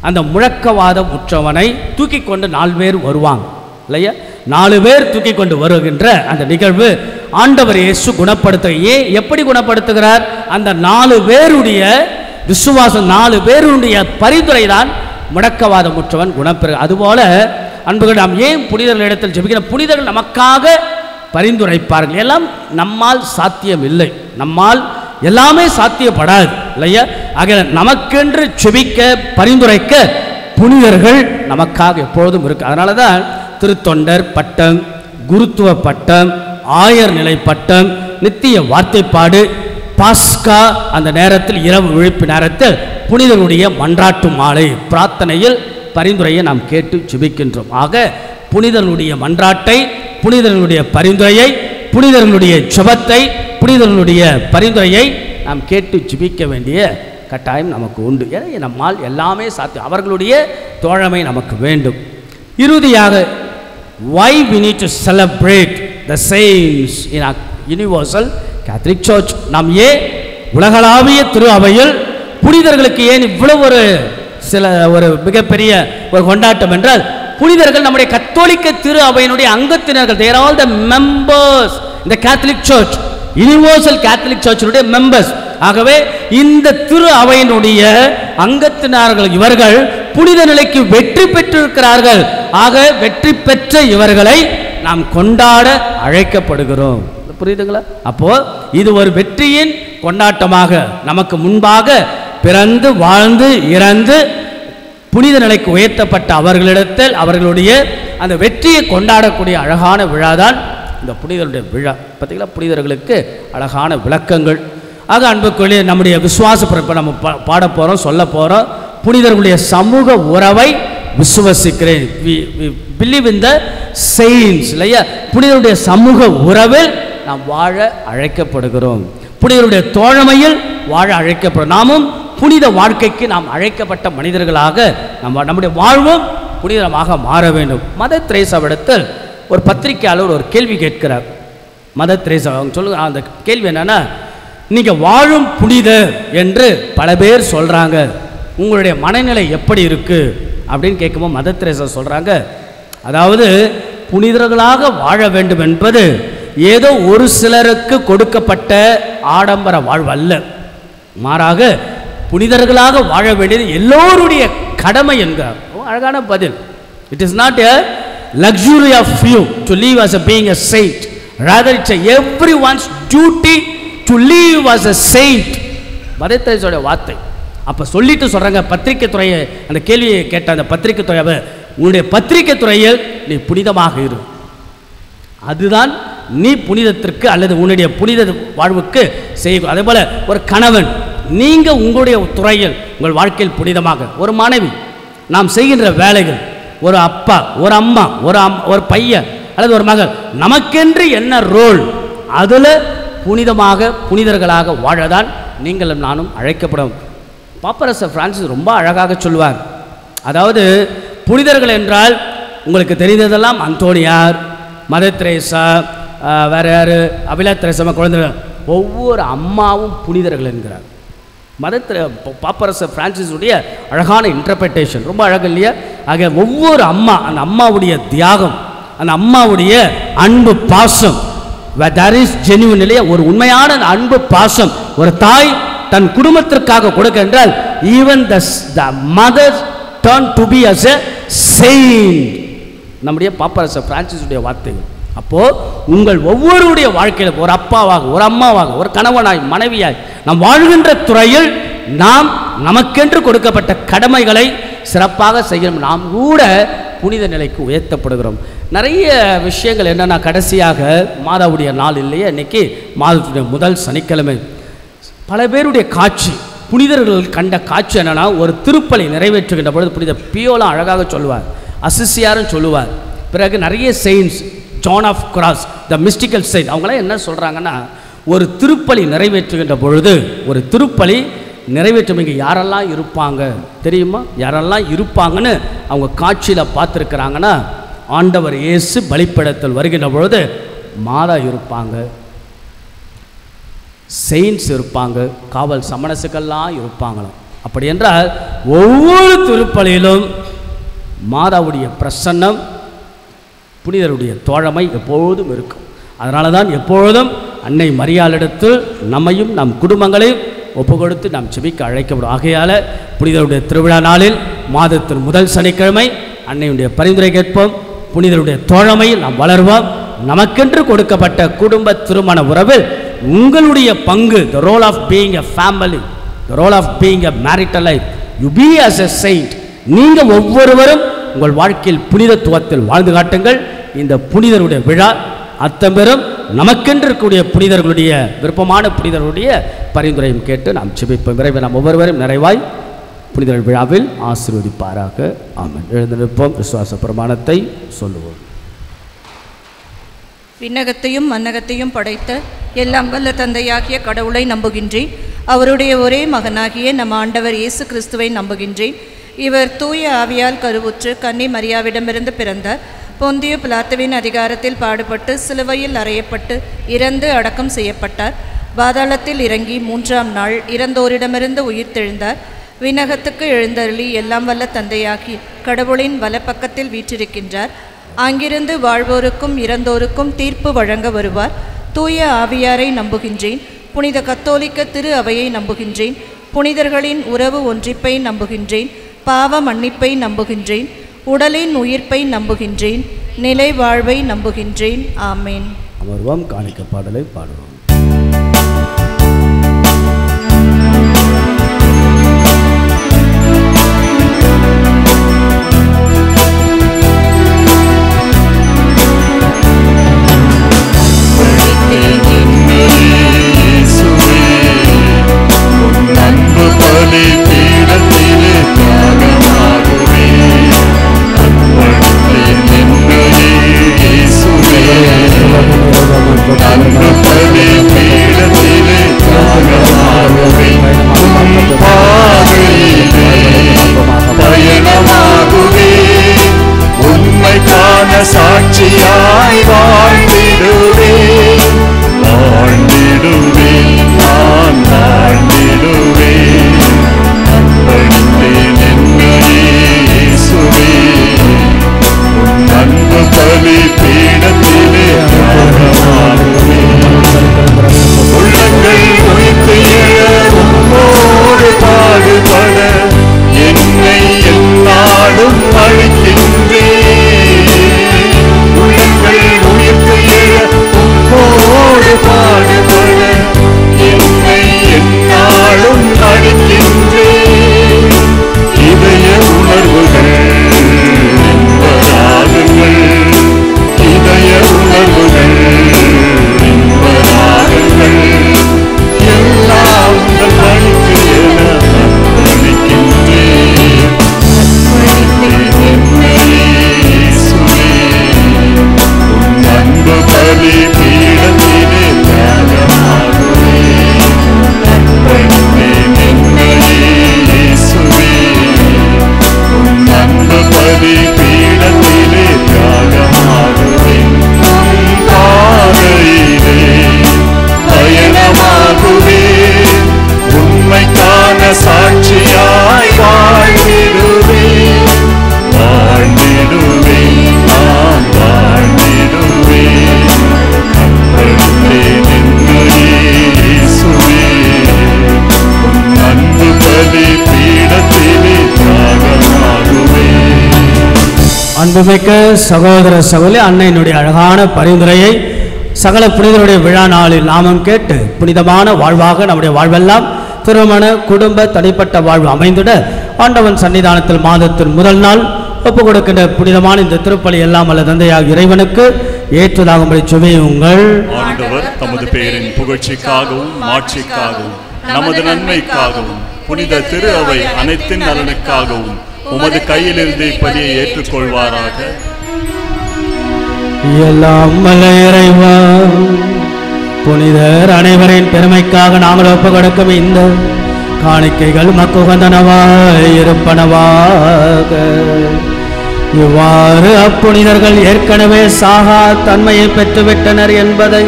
அந்த முழக்கவாதம் உற்றவனை தூக்கி கொண்டு 4 பேர் வருவாங்க இல்லையா? 4 பேர் தூக்கி கொண்டு வருகின்ற அந்த நிகழ்வு ஆண்டவர் இயேசு குணப்படுத்த. ஏன், எப்படி குணப்படுத்துகிறார்? அந்த 4 பேருடைய விசுவாசம், 4 பேருடைய பரிந்துரை தான் முடக்கவாதம் உற்றவன் குணப்பெறுகிறார். அதுபோல அன்புகள், நாம் ஏன் புனிதர்களிடத்தில் ஜெபிக்கிற? புனிதர்கள் நமக்காக பரிந்துரைப்பார்கள். எல்லாம் நம்மால் சாத்தியம் இல்லை, நம்மால் எல்லாமே சாத்தியப்படாது இல்லையா? ஆக நமக்கென்று செபிக்க பரிந்துரைக்க புனிதர்கள் நமக்காக எப்பொழுதும் இருக்கு. அதனால தான் திருத்தொண்டர் பட்டம், குருத்துவ பட்டம், ஆயர் நிலை பட்டம், நித்திய வார்த்தைப்பாடு, பாஸ்கா அந்த நேரத்தில் இரவு விழிப்பு நேரத்தில் புனிதர்களுடைய மன்றாட்டு மாலை பிரார்த்தனையில் பரிந்துரையை நாம் கேட்டு ஜெபிக்கின்றோம். ஆக புனிதர்களுடைய மன்றாட்டை, புனிதர்களுடைய பரிந்துரையை, புனிதர்களுடைய ஜெபத்தை, புனிதர்களுடைய பரிந்துரையை நாம் கேட்டு ஜெபிக்க வேண்டிய கட்டாயம் நமக்கு உண்டு. ஏன்னா நம்மால் எல்லாமே சாத்தியம், அவர்களுடைய தோழமை நமக்கு வேண்டும். இறுதியாக, why we need to celebrate the saints in our universal Catholic Church? நாம் ஏன் உலகளாவிய திரு அவையில் புனிதர்களுக்கு ஏன் இவ்வளவு ஒரு மிகப்பெரிய ஒரு கொண்டாட்டம் என்றால், புனிதர்கள் நம்முடைய கத்தோலிக்க திரு அவையினுடைய அங்கத்தினர்கள். they are all the members in the Catholic Church, universal Catholic Church members. ஆகவே இந்த திரு அவையினுடைய அங்கத்தினர்கள் இவர்கள் புனித நிலைக்கு வெற்றி பெற்றிருக்கிறார்கள். ஆக வெற்றி பெற்ற இவர்களை நாம் கொண்டாட அழைக்கப்படுகிறோம். புரியுதுங்களா? அப்போ இது ஒரு வெற்றியின் கொண்டாட்டமாக நமக்கு முன்பாக பிறந்து வாழ்ந்து இறந்து புனித நிலைக்கு உயர்த்தப்பட்ட அவர்களிடத்தில் அவர்களுடைய அந்த வெற்றியை கொண்டாடக்கூடிய அழகான விழாதான் இந்த புனிதருடைய விழா. பார்த்தீங்களா? புனிதர்களுக்கு அழகான விளக்கங்கள். ஆக அன்புக்குள்ளே நம்முடைய விசுவாச பிறப்பை நம்ம பாட போகிறோம், சொல்ல போகிறோம். புனிதர்களுடைய சமூக உறவை விசுவசிக்கிறேன். பிலீவ் இன் த செயின்ட்ஸ் இல்லையா? புனிதருடைய சமூக உறவில் நாம் வாழ அழைக்கப்படுகிறோம், புனிதருடைய தோழமையில் வாழ அழைக்கப்படுகிறோம். நாமும் புனித வாழ்க்கைக்கு நாம் அழைக்கப்பட்ட மனிதர்களாக நம்முடைய வாழ்வும் புனிதமாக மாற வேண்டும். மதர் தெரேசாவிடத்தில் ஒரு பத்திரிகையாளர் ஒரு கேள்வி கேட்கிறார். மதர் தெரேசா அவங்க சொல்லுங்க, அந்த கேள்வி என்னன்னா, நீங்கள் வாழும் புனிதர் என்று பல பேர் சொல்கிறாங்க, உங்களுடைய மனநிலை எப்படி இருக்குது அப்படின்னு கேட்கும்போது மதர் தெரேசா சொல்கிறாங்க, அதாவது புனிதர்களாக வாழ வேண்டும் என்பது ஏதோ ஒரு சிலருக்கு கொடுக்கப்பட்ட ஆடம்பர வாழ்வு அல்ல, மாறாக புனிதர்களாக வாழ வேண்டியது எல்லோருடைய கடமை என்கிறார். அழகான பதில். It is not a luxury of few to live as a being a saint, rather it's everyone's duty to live as a saint. Mother தெரேசாவுடைய வார்த்தை. அப்போ சொல்லிட்டு சொல்கிறாங்க, பத்திரிகை துறையை அந்த கேள்வியை கேட்ட அந்த பத்திரிகை துறையை, உன்னுடைய பத்திரிகை துறையில் நீ புனிதமாக இரு, அதுதான் நீ புனிதத்திற்கு அல்லது உன்னுடைய புனித வாழ்வுக்கு செய்யும். அதே போல் ஒரு கணவன், நீங்கள் உங்களுடைய துறையில் உங்கள் வாழ்க்கையில் புனிதமாக, ஒரு மனைவி நாம் செய்கின்ற வேலைகள், ஒரு அப்பா, ஒரு அம்மா, ஒரு பையன் அல்லது ஒரு மகள், நமக்கென்று என்ன ரோல், அதில் புனிதர்களாக வாழதான் நீங்களும் நானும் அழைக்கப்படும். பாப்பரசர் பிரான்சிஸ் ரொம்ப அழகாக சொல்வார். அதாவது புனிதர்கள் என்றால் உங்களுக்கு தெரிந்ததெல்லாம் அந்தோனியார், மதர் தெரேசா, வேறு யார், அபிலா தெரேசா குழந்தைகள், ஒவ்வொரு அம்மாவும் புனிதர்கள் என்கிறார். பாப்பரசர் பிரான்சிஸுடைய அழகான இன்டர்பிரேட்டேஷன் ரொம்ப அழகு இல்லையா? ஆக ஒவ்வொரு அம்மா, அந்த அம்மாவுடைய தியாகம், அந்த அம்மாவுடைய அன்பு பாசம், there is genuine இல்லையா, ஒரு உண்மையான அன்பு பாசம் ஒரு தாய் தன் குடும்பத்திற்காக கொடுக்க என்றால், even the mother turn to be as a saint. நம்முடைய பாப்பரசர் பிரான்சிஸுடைய வார்த்தைகள். அப்போ உங்கள் ஒவ்வொருடைய வாழ்க்கையில் ஒரு அப்பாவாக, ஒரு அம்மாவாக, ஒரு கணவனாய், மனைவியாய் நாம் வாழ்கின்ற துறையில் நாம் நமக்கென்று கொடுக்கப்பட்ட கடமைகளை சிறப்பாக செய்யணும். நாம் கூட புனித நிலைக்கு உயர்த்தப்படுகிறோம். நிறைய விஷயங்கள் என்னென்னா, கடைசியாக மாதாவுடைய நாள் இல்லையா, இன்னைக்கு மாதத்துடைய முதல் சனிக்கிழமை. பல பேருடைய காட்சி, புனிதர்கள் கண்ட காட்சி என்னென்னா, ஒரு திருப்பலி நிறைவேற்றுகின்ற பொழுது புனித பியோலாம் அழகாக சொல்லுவார், அசிசியாரும் சொல்லுவார். பிறகு நிறைய saints, John of Cross, the mystical saint, அவங்களாம் என்ன சொல்கிறாங்கன்னா, ஒரு திருப்பலி நிறைவேற்றுகின்ற பொழுது, ஒரு திருப்பலி நிறைவேற்றும் இங்கே யாரெல்லாம் இருப்பாங்க தெரியுமா? யாரெல்லாம் இருப்பாங்கன்னு அவங்க காட்சியில் பார்த்துருக்குறாங்கன்னா, ஆண்டவர் இயேசு பலிப்பீடத்தில் வருகின்ற பொழுது மாதா இருப்பாங்க, செயின்ஸ் இருப்பாங்க, காவல் சமணசுக்கெல்லாம் இருப்பாங்களாம். அப்படி என்றால் ஒவ்வொரு திருப்பலியிலும் மாதாவுடைய பிரசன்னம், புனிதருடைய தோழமை எப்பொழுதும் இருக்கும். அதனால தான் எப்பொழுதும் அன்னை மரியாளிடத்தில் நம்மையும் நம் குடும்பங்களையும் ஒப்பு கொடுத்து நாம் செபிக்க அழைக்கப்படும். ஆகையால் புனிதருடைய திருவிழா நாளில் மாதத்தின் முதல் சனிக்கிழமை அன்னையுடைய பரிந்துரை கேட்போம், புனிதருடைய தோழமையில் நாம் வளர்வோம். நமக்கென்று கொடுக்கப்பட்ட குடும்ப திருமண உறவில் உங்களுடைய பங்கு, the role of being a family, the role of being a marital life, you be as a saint. நீங்கள் ஒவ்வொருவரும் உங்கள் வாழ்க்கையில் புனிதத்துவத்தில் வாழ்ந்து காட்டுங்கள். இந்த புனிதருடைய விழா அத்தம்பெரும் நமக்கென்று இருக்கக்கூடிய புனிதர்களுடைய, விருப்பமான புனிதர்களுடைய பரிந்துரையும் கேட்டு நாம் செபிப்போம். விரைவில் நாம் ஒவ்வொருவரும் நிறைவாய் புனிதர் விழாவில் ஆசீர்வதிப்பாராக. ஆமென். எழுந்து நிற்போம், விசுவாச பிரமாணத்தை சொல்லுவோம். விண்ணகத்தையும் மன்னகத்தையும் படைத்த எல்லாம் வல்ல தந்தையாகிய கடவுளை நம்புகின்றேன். அவருடைய ஒரே மகனாகிய நம் ஆண்டவர் இயேசு கிறிஸ்துவை நம்புகின்றேன். இவர் தூய ஆவியால் கருவுற்று கன்னி மரியாவிடமிருந்து பிறந்தார். பொந்தியு பிலாத்துவின் அதிகாரத்தில் பாடுபட்டு சிலுவையில் அறையப்பட்டு இறந்து அடக்கம் செய்யப்பட்டார். பாதாளத்தில் இறங்கி 3ஆம் நாள் இறந்தோரிடமிருந்து உயிர்த்தெழுந்தார். விண்ணகத்துக்கு எழுந்தருளி எல்லாம் வல்ல தந்தையாகி கடவுளின் வலப்பக்கத்தில் வீற்றிருக்கின்றார். அங்கிருந்து வாழ்வோருக்கும் இறந்தோருக்கும் தீர்ப்பு வழங்க வருவார். தூய ஆவியாரை நம்புகின்றேன். புனித கத்தோலிக்க திரு அவையை நம்புகின்றேன். புனிதர்களின் உறவு ஒன்றிப்பை நம்புகின்றேன். பாவ மன்னிப்பை நம்புகின்றேன். உடலின் உயிர்ப்பை நம்புகின்றேன். நிலை வாழ்வை நம்புகின்றேன். ஆமேன். அமர்வோம், காணிக்க பாடலை பாடுவோம். நன்பு பலி அன்புமிக்க சகோதர சகோதரி, அன்னையினுடைய அழகான பரிந்துரையை சகல புனிதருடைய விழா நாளில் நாமும் கேட்டு புனிதமான வாழ்வாக நம்முடைய வாழ்வெல்லாம் திருமண குடும்ப தனிப்பட்ட வாழ்வு அமைந்திட ஆண்டவன் சன்னிதானத்தில் மாதத்தின் முதல் நாள் ஒப்பு கொடுக்கின்ற புனிதமான இந்த திருப்பலி எல்லாம் அல்ல தந்தையாக இறைவனுக்கு ஏற்றதாகும்படி சுமையுங்கள். ஆண்டவர் தமது பெயரின் புகழ்ச்சிக்காகவும் மாட்சிக்காகவும் நமது நன்மைக்காகவும் புனித திரு அவை அனைத்தின் நலனுக்காகவும் உமது கையிலிருந்து இப்பலியை ஏற்றுக்கொள்வாராக. எல்லாம் வல்ல இறைவா, புனிதர் அனைவரின் பெருமைக்காக நாங்கள் ஒப்பு கொடுக்கும் இந்த காணிக்கைகள் மக்குகந்தனவாய் இருப்பனவாக. இவ்வாறு அப்புனிதர்கள் ஏற்கனவே சாகா தன்மையை பெற்றுவிட்டனர் என்பதை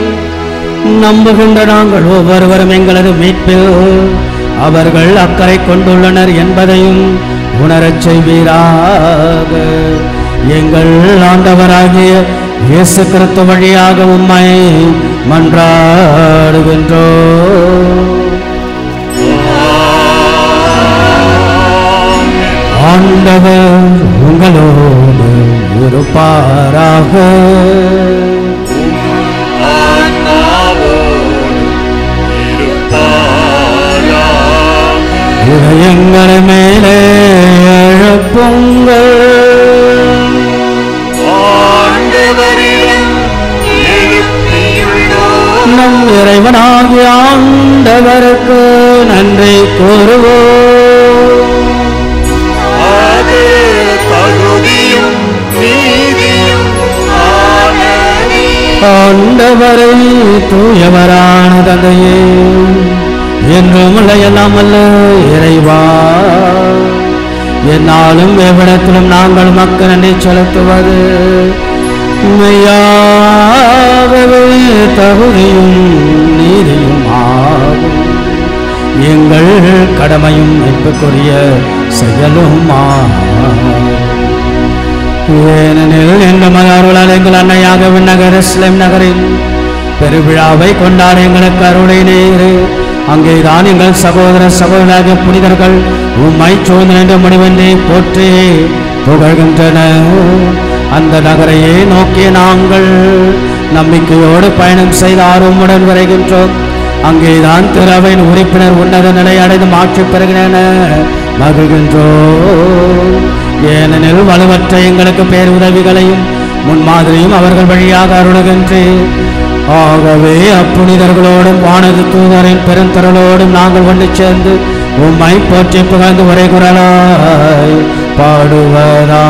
நம்புகின்ற நாங்கள் ஒவ்வொருவரும் எங்களது மீட்பில் அவர்கள் அக்கறை கொண்டுள்ளனர் என்பதையும் உணரச் செய்வீராக. எங்கள் ஆண்டவராகிய இயேசு கிறிஸ்து வழியாக உம்மை மன்றாடுகின்றோம். ஆண்டவர் உங்களோடு இருப்பாராக. இதயங்களை மேலே எழுப்புங்கள். நம் இறைவனாகிய ஆண்டவருக்கு நன்றி கூறுவோம். ஆண்டவரை தூயவரான தந்தையே, என்றும் எல்லாம் அல்ல இறைவா, என்னாலும் எவ்விடத்திலும் நாங்கள் மக்கள் நன்றி செலுத்துவது மெய்யாகவே தகுதியும் நீதியும் ஆகும். எங்கள் கடமையும் மீட்புக்குரிய செயலும் ஆகும். ஏனெனில் எங்கள் மலர்களால் எங்கள் அன்னையாக விண்ணகர் எருசலேம் நகரின் பெருவிழாவை கொண்டாட எங்களுக்கு அருளினீர். அங்கேதான் எங்கள் சகோதர சகோதராகிய புனிதர்கள் உம்மை சூழ்ந்து நின்ற முடிவென்றே போற்றி புகழ்கின்றனர். அந்த நகரையே நோக்கிய நாங்கள் நம்பிக்கையோடு பயணம் செய்த ஆர்வமுடன் விரைகின்றோம். அங்கேதான் திரவின் உறுப்பினர் உன்னத நிலை அடைந்து மாற்றி பெறுகின்றன மகிழ்கின்றோம். ஏனெனில் வலுவற்ற எங்களுக்கு பேர் உதவிகளையும் முன்மாதிரியும் அவர்கள் வழியாக அருளுகின்றேன். ஆகவே அப்புனிதர்களோடும் வானது தூதரின் பெருந்தரலோடும் நாங்கள் ஒன்று சேர்ந்து உம்மை போற்றி புகழ்ந்து ஒரே குரலாய் பாடுவதாவது.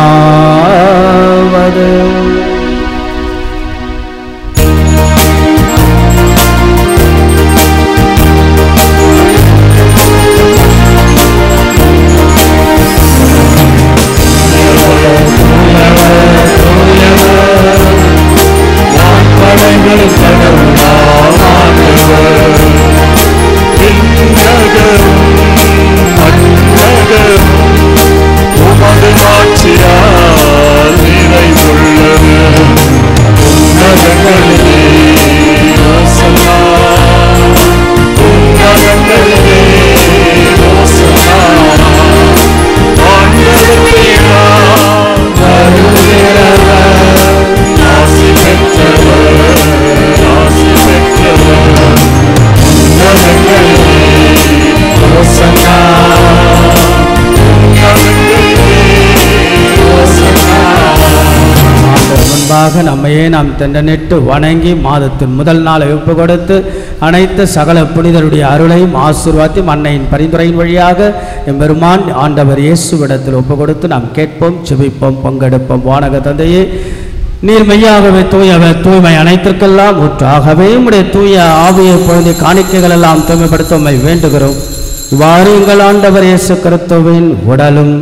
நம்மையே நாம் தண்டனிட்டு வணங்கி மாதத்தின் முதல் நாளை ஒப்பு கொடுத்து அனைத்து சகல புனிதருடைய அருளையும் ஆசீர்வாதத்தையும் அன்னையின் பரிந்துரையின் வழியாக எம்பெருமான் ஆண்டவர் இயேசுவிடத்தில் ஒப்பு கொடுத்து நாம் கேட்போம், செபிப்போம், பங்கெடுப்போம். வானக தந்தையே, நீர் மெய்யாகவே தூயவர், தூய்மை அனைத்திற்கெல்லாம் ஊற்றாகவே உம்முடைய தூய ஆவியை பொழுது காணிக்கைகள் எல்லாம் தூய்மைப்படுத்த உம்மை வேண்டுகிறோம். இவ்வாறு எங்கள் ஆண்டவர் இயேசு கிறிஸ்துவின் உடலும்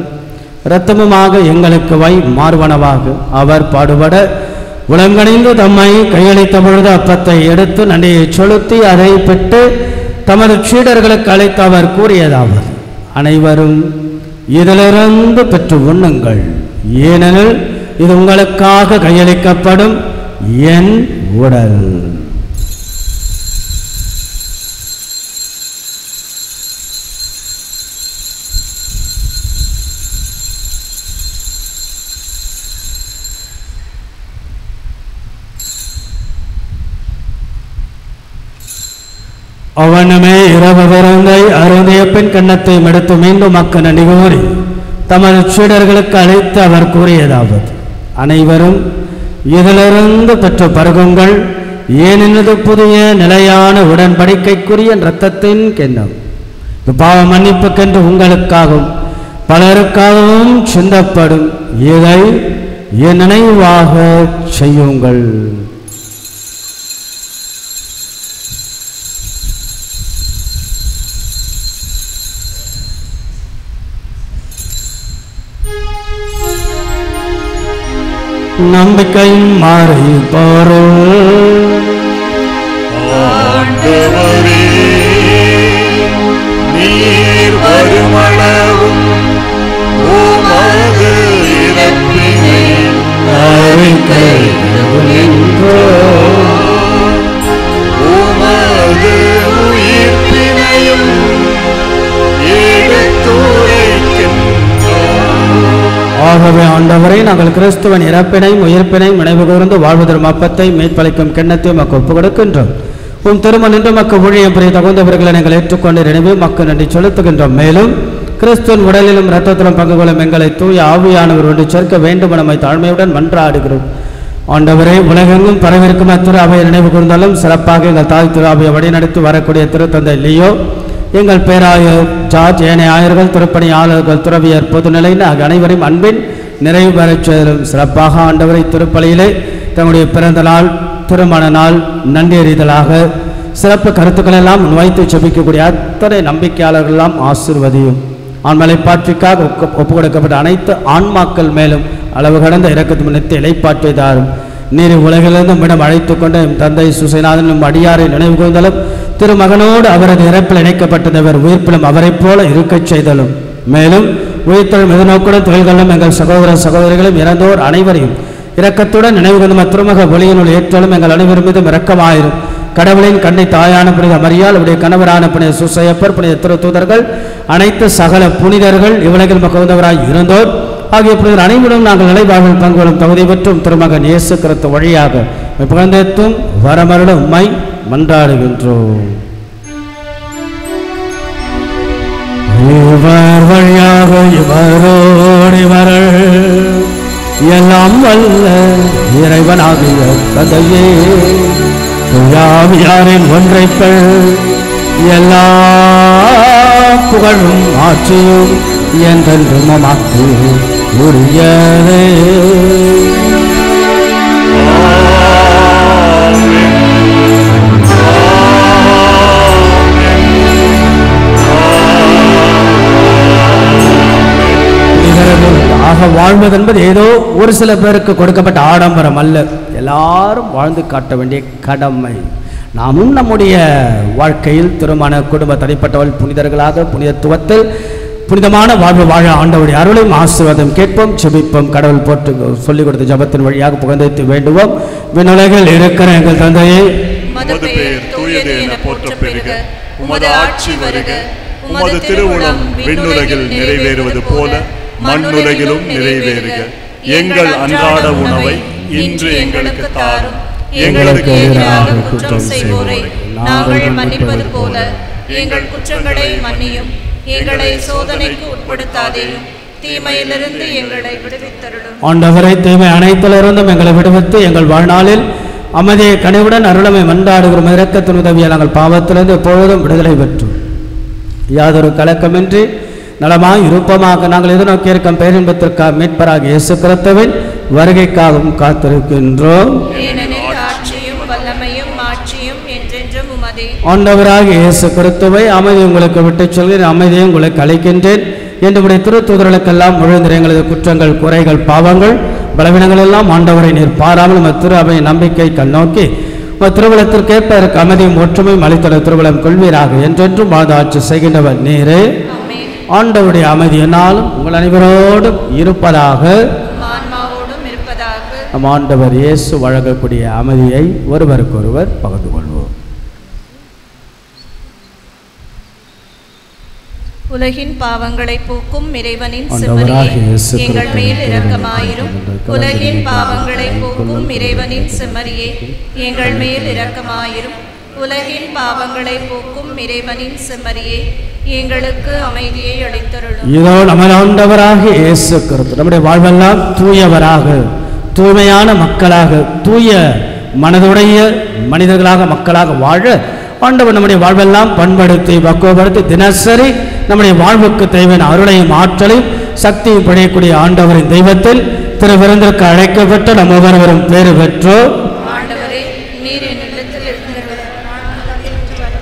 இரத்தமுமாக எங்களுக்கு மார்வனவாக அவர் பாடுபட உலங்கணிந்து தம்மை கையளித்த பொழுது அப்பத்தை எடுத்து நன்றியை செலுத்தி அதை பெற்று தமது சீடர்களுக்கு அழைத்து அவர் கூறியதாவது: அனைவரும் இதிலிருந்து பெற்று உண்ணுங்கள், ஏனெனில் இது உங்களுக்காக கையளிக்கப்படும் என் உடல். அவனமே இரவு விருந்தை அருந்திய பின் கிண்ணத்தை எடுத்து மீண்டும் மக்க நன்றி கூறி தமது சீடர்களுக்கு அழைத்து அவர் கூறியதாவது, அனைவரும் இதிலிருந்து பெற்ற பருகுங்கள், ஏனெனது புதிய நிலையான உடன்படிக்கைக்குரிய இரத்தத்தின் கிண்ணம். பாவ மன்னிப்புக்கென்று உங்களுக்காகவும் பலருக்காகவும் சிந்தப்படும். இதை என் நினைவாக செய்யுங்கள். நம்பிக்கை மாறி பொருள். ஆண்டவரே, நீர் வருமளவும் உமது இறப்பினை அறிக்கையிடுகின்றோம். உமது உயிர்ப்பினையும் எடுத்துரைக்கின்றோம். ஆகவே ஆண்டவரே, நாங்கள் கிறிஸ்துவன் இறப்பினையும் உயிர்ப்பினையும் நினைவு கூர்ந்து வாழ்வதற்கு அப்பத்தை மீட்பளிக்கும் கிண்ணத்தையும் மக்கள் ஒப்புக் கொடுக்கின்றோம். உம் திருமண் என்று மக்கள் ஊழியம் புரிய தகுந்தவர்களை நாங்கள் ஏற்றுக்கொண்டு நினைவு மக்கள் நன்றி செலுத்துகின்றோம். மேலும் கிறிஸ்துவின் உடலிலும் இரத்தத்திலும் பங்கு கொள்ளும் எங்களை தூய ஆவியானவர் ஒன்று சேர்க்க வேண்டும் என நம்மை தாழ்மையுடன் மன்றாடுகிறோம். ஆண்டவரே, உலகெங்கும் பரவிருக்கும் திரு அவையை நினைவு கூர்ந்தாலும் சிறப்பாக எங்கள் தாய் திரு அவையை வழிநடத்தி வரக்கூடிய திருத்தந்தை லியோ, எங்கள் பேராயர் ஜார்ஜ், ஏனைய ஆயர்கள், திருப்பணியாளர்கள், துறவியர், பொதுநிலையின அனைவரையும் அன்பின் நிறைவு பெறச் செய்தலும். சிறப்பாக ஆண்டவரை திருப்பலியிலே தங்களுடைய பிறந்த நாள், திருமண நாள், நன்றி அறிதலாக சிறப்பு கருத்துக்கள் எல்லாம் முன்வைத்து செபிக்கக்கூடிய அத்தனை நம்பிக்கையாளர்கள் எல்லாம் ஆசீர்வதியும். ஆண்மலை பாற்றிற்காக ஒப்புக் கொடுக்கப்பட்ட அனைத்து ஆன்மாக்கள் மேலும் அளவு கடந்த இறக்கத்து நிறுத்தி இலைப்பாற்றை தாரும். நீர் உலகிலிருந்து மீண்டும் அழைத்து கொண்ட என் தந்தை சுசைநாதனும் அடியாரை நினைவு கூர்ந்தலும், திருமகனோடு அவரது இறப்பில் இணைக்கப்பட்டவர் உயிர்ப்பிலும் அவரைப் போல இருக்கச் செய்தலும். மேலும் உயிர்த்தலும் எதிர்நோக்குடன் தொழில்களும் எங்கள் சகோதர சகோதரிகளும் இறந்தோர் அனைவரையும் இரக்கத்துடன் நினைவு கொண்டு திருமக ஒளியினுள் ஏற்றலும் எங்கள் அனைவரும் மீதும் இரக்கமாயிரும். கடவுளின் கண்ணை தாயான புனித மரியாள், அவருடைய கணவரான புனித சுசையப்பர், புனித திரு தூதர்கள், அனைத்து சகல புனிதர்கள், இவ்வுலகில் மகவுந்தவராய் இருந்தோர் ஆகிய புனிதர் அனைவரும் நாங்கள் நிலைவாழ்வில் பங்குகளும் தகுதி பெற்றும் திருமகன் இயேசு கிறிஸ்து வழியாக புகழ்ந்தேத்தும் வரமருளும் உம்மை மன்றாடுகின்றோம். இவர் வழியாக இவரோடு இவர்கள் எல்லாம் வல்ல இறைவனாகிய தந்தையே, யாவியாரின் ஒன்றைப்பள் எல்லா புகழும் ஆட்சியும் என்றென்றும் உமக்கு உரியதே. வாழ்வது என்பது ஏதோ ஒரு சில பேருக்கு கொடுக்கப்பட்ட ஆடம்பரம் அல்ல, எல்லாரும் வாழ்ந்து காட்ட வேண்டிய கடமை. நாமும் நம்முடைய வாழ்க்கையில் திருமண குடும்ப தனிப்பட்டவள் புனிதர்களாக புனிதத்துவத்தில் புனிதமான வாழ்வு வாழ ஆண்டவருடைய அருளையும் ஆசீர்வாதம் கேட்போம், செபிப்போம். கடவுள் போட்டு சொல்லிக் கொடுத்த ஜபத்தின் வழியாக புகழ்ந்து வேண்டுவோம். விண்ணுலகில் இருக்கிற எங்கள் தந்தையே, உமது பெயர் தூயது என போற்றப் பெறுக. உமது ஆட்சி வருக. உமது திருவுளம் விண்ணுலகில் நிறைவேறுவது போல மண்ணுலகிலும் நிறைவேறுக. எங்கள் அன்றாட உணவை இன்று எங்களுக்கு தாரும். எங்களுக்கு எதிராக குற்றம் செய்வோரை நாங்கள் மன்னிப்பது போல எங்கள் குற்றங்களை மன்னியும். எங்களை சோதனைக்கு உட்படுத்தாதேயும், தீமையிலிருந்து எங்களை விடுவித்தருளும். ஆண்டவரை, தீமை அனைத்திலிருந்தும் எங்களை விடுவித்து எங்கள் வாழ்நாளில் அமைதியை கனிவுடன் அருளமை மன்றாடுகிறோம். இரக்கத்தின் உதவியால் நாங்கள் பாவத்திலிருந்து எப்பொழுதும் விடுதலை பெற்றோம். யாதொரு கலக்கமின்றி நலமாய் இருப்பமாக நாங்கள் எதிர்நோக்கி இருக்கும் பேரின்பத்திற்காக மீட்பராக இயேசு கிறிஸ்துவின் வருகைக்காகவும் காத்திருக்கின்றோம். ஆண்டவராக இயேசு கிறிஸ்துவை, அமைதி உங்களுக்கு விட்டுச் செல்கிறேன், அமைதியை உங்களுக்கு அளிக்கின்றேன் என்று உடைய திருத்தூதர்களுக்கெல்லாம் முழுந்திர எங்களது குற்றங்கள், குறைகள், பாவங்கள், பலவீனங்கள் எல்லாம் ஆண்டவரை நீர் பாராமல் திரு அவை நம்பிக்கை கண்ணோக்கி திருவிழத்திற்கேற்ப அதற்கு அமைதியும் ஒற்றுமையும் அளித்தட திருவிழம் கொள்வீராக என்றென்றும் வாழ்ந்து ஆட்சி செய்கின்றவர் நீரே. ஆண்டவருடைய அமைதி என்னாலும் உங்கள் அனைவரோடும் இருப்பதாக. நம் ஆண்டவர் இயேசு வழங்கக்கூடிய அமைதியை ஒருவருக்கொருவர் பகிர்ந்து கொள்வோம். உலகின் பாவங்களை போக்கும் இறைவனின் செம்மறியே, எங்கள் மேல் இரக்கமாயிரும். உலகின் பாவங்களை போக்கும் இறைவனின் செம்மறியே, எங்கள் மேல் இரக்கமாயிரும். உலகின் பாவங்களை போக்கும் இறைவனின் செம்மறியே, எங்களுக்கு அமைதியை அளித்தருளும். இதோ நம்ம ஆண்டவராக இயேசு கிறிஸ்து நம்முடைய வாழ்வெல்லாம் தூயவராக, தூய்மையான மக்களாக, தூய மனதுடைய மனிதர்களாக, மக்களாக வாழ ஆண்டவர் நம்முடைய வாழ்வெல்லாம் பண்படுத்தி பக்குவப்படுத்தி தினசரி நம்முடைய வாழ்வுக்கு தேவையான அருளையும் ஆற்றலையும் சக்தியும் படையக்கூடிய ஆண்டவரின் தெய்வத்தில் திருவிருந்திற்கு அழைக்கப்பட்ட நம்ம ஒவ்வொருவரும் பேறு பெற்றோர். ஆண்டவரே, நீர் என் இல்லத்தில் இருக்கிறவர்,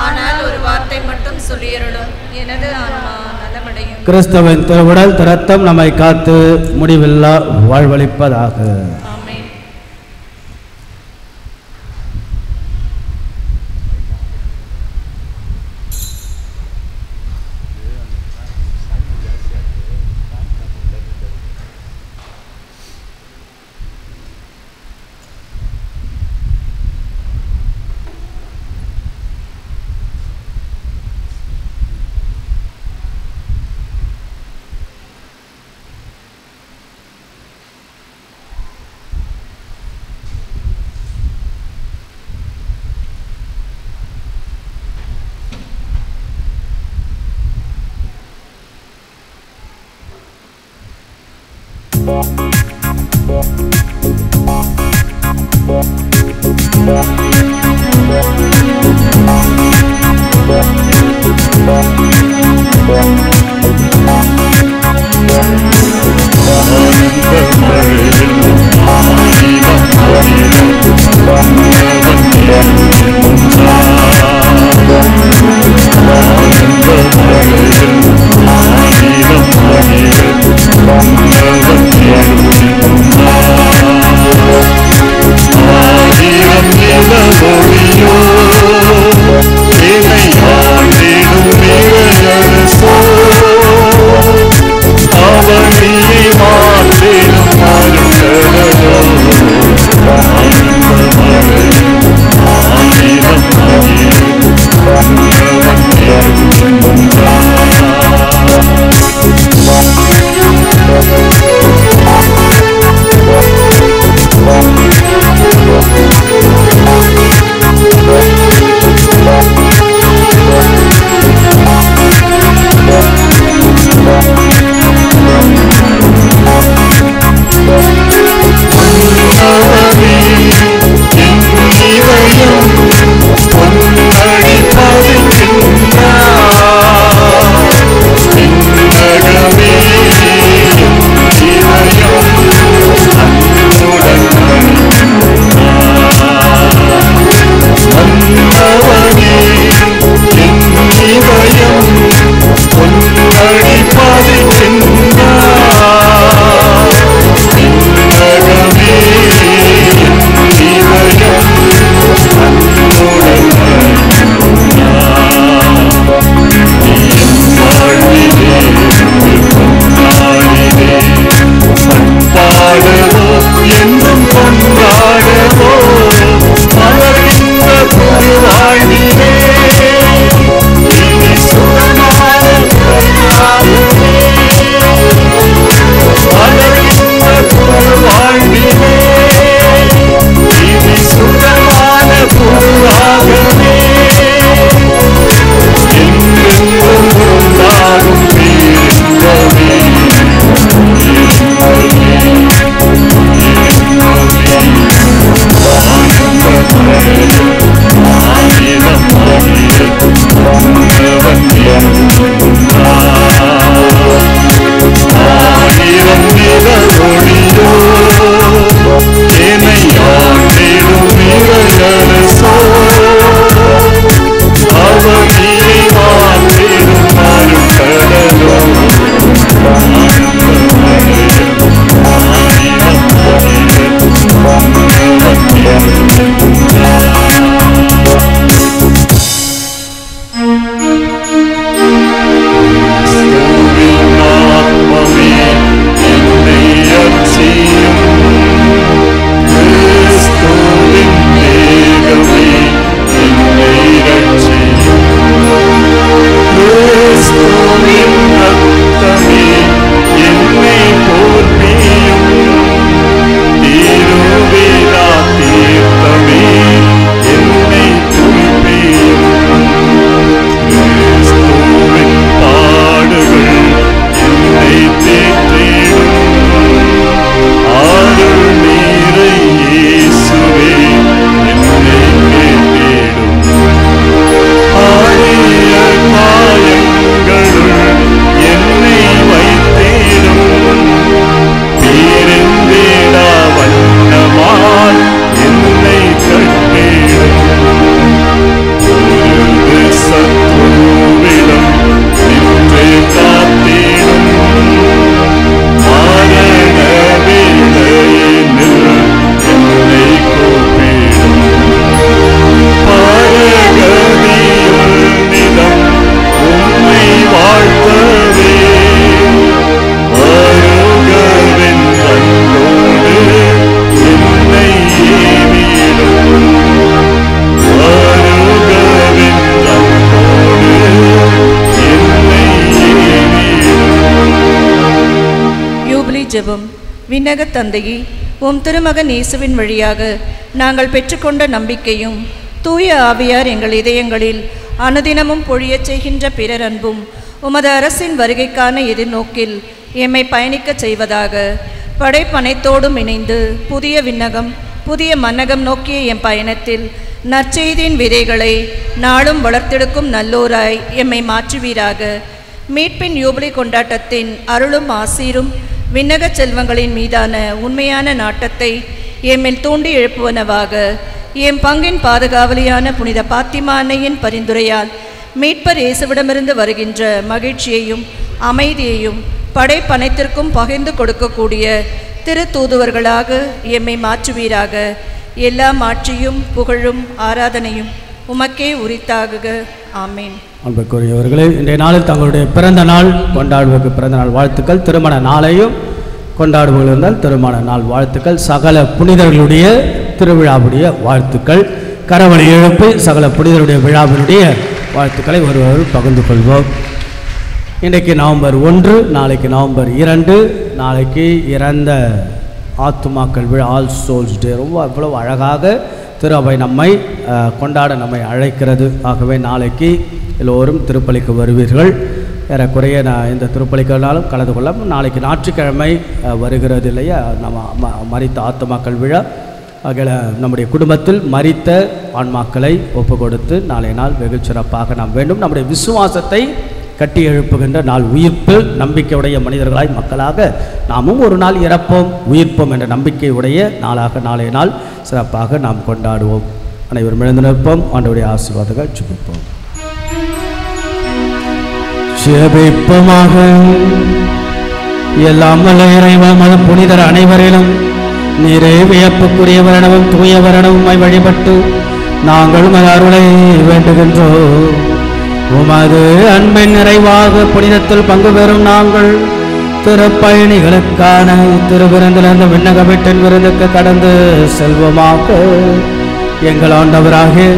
ஆனால் ஒரு வார்த்தை மட்டும் சொல்லியருளும், எனது ஆன்மா நலமடையும். கிறிஸ்தவன் திருவுடல் இரத்தம் நம்மை காத்து முடிவில்லா வாழ்வளிப்பதாக. ஆமென். ஜெபம். விண்ணக தந்தையே, உம் திருமகன் இயேசுவின் வழியாக நாங்கள் பெற்றுக்கொண்ட நம்பிக்கையும் தூய ஆவியார் எங்கள் இதயங்களில் அனுதினமும் பொழியச் செய்கின்ற பிறர் அன்பும் உமது அரசின் வருகைக்கான எதிர்நோக்கில் எம்மை பயணிக்கச் செய்வதாக. படைப்பனைத்தோடும் இணைந்து புதிய விண்ணகம் புதிய மன்னகம் நோக்கிய எம் பயணத்தில் நற்செய்தியின் விதைகளை நாளும் வளர்த்தெடுக்கும் நல்லோராய் எம்மை மாற்றுவீராக. மீட்பின் யூபிலி கொண்டாட்டத்தின் அருளும் ஆசீரும் விண்ணக செல்வங்களின் மீதான உண்மையான நாட்டத்தை எம்மில் தூண்டி எழுப்புவனவாக. எம் பங்கின் பாதுகாவலியான புனித பாத்திமா அன்னையின் பரிந்துரையால் மீட்பர் இயேசுவிடமிருந்து வருகின்ற மகிழ்ச்சியையும் அமைதியையும் படைப்பனைத்திற்கும் பகிர்ந்து கொடுக்கக்கூடிய திரு தூதுவர்களாக எம்மை மாற்றுவீராக. எல்லா மாட்சியும் புகழும் ஆராதனையும் உமக்கே உரித்தாகுக. ஆமேன். அன்புக்குரியவர்களே, இன்றைய நாளில் தங்களுடைய பிறந்த நாள் கொண்டாடுவதற்கு பிறந்த நாள் வாழ்த்துக்கள். திருமண நாளையும் கொண்டாடுவர்கள் இருந்தால் திருமண நாள் வாழ்த்துக்கள். சகல புனிதர்களுடைய திருவிழாவுடைய வாழ்த்துக்கள். கரவழி எழுப்பு சகல புனிதருடைய விழாவினுடைய வாழ்த்துக்களை ஒருவர் பகிர்ந்து கொள்வோம். இன்றைக்கு நவம்பர் 1, நாளைக்கு நவம்பர் 2, நாளைக்கு இறந்த ஆத்துமாக்கள் விழா, ஆல் சோல்ஸ் டே. ரொம்ப இவ்வளவு அழகாக திரு அவை நம்மை கொண்டாட நம்மை அழைக்கிறது. ஆகவே நாளைக்கு எல்லோரும் திருப்பலிக்கு வருவீர்கள். ஏறக்குறைய நான் இந்த திருப்பலிக்கனாலும் கலந்து கொள்ள. நாளைக்கு ஞாயிற்றுக்கிழமை வருகிறது இல்லையா, நம்ம மரித்த ஆத்துமாக்கள் விழா. ஆகிய நம்முடைய குடும்பத்தில் மரித்த ஆன்மாக்களை ஒப்பு கொடுத்து நாளைய நாள் வெகு சிறப்பாக நாம் வேண்டும். நம்முடைய விசுவாசத்தை கட்டி எழுப்புகின்ற நாள். உயிர்ப்பில் நம்பிக்கையுடைய மனிதர்களாய் மக்களாக நாமும் ஒரு நாள் இறப்போம் உயிர்ப்போம் என்ற நம்பிக்கையுடைய நாளாக நாளைய நாள் சிறப்பாக நாம் கொண்டாடுவோம். அனைவரும் எழுந்து நிற்போம். ஆண்டவருடைய ஆசீர்வாதங்கள் ஜெபிப்போம். ஜெபிப்போமாக. எல்லாம் வல்ல இறைவன் மத புனிதர் அனைவரிலும் நீரே வியப்புக்குரியவரெனவும் தூயவரெனவும் வழிபட்டு நாங்கள் உமது அருளை வேண்டுகின்றோம். உமது அன்பின் நிறைவாக புனிதத்தில் பங்கு பெறும் நாங்கள் திருப்பயணிகளுக்கான திருவிருந்திலிருந்து விண்ணக வீட்டின் விருந்துக்கு கடந்து செல்வமாக. எங்கள் ஆண்டவராகிய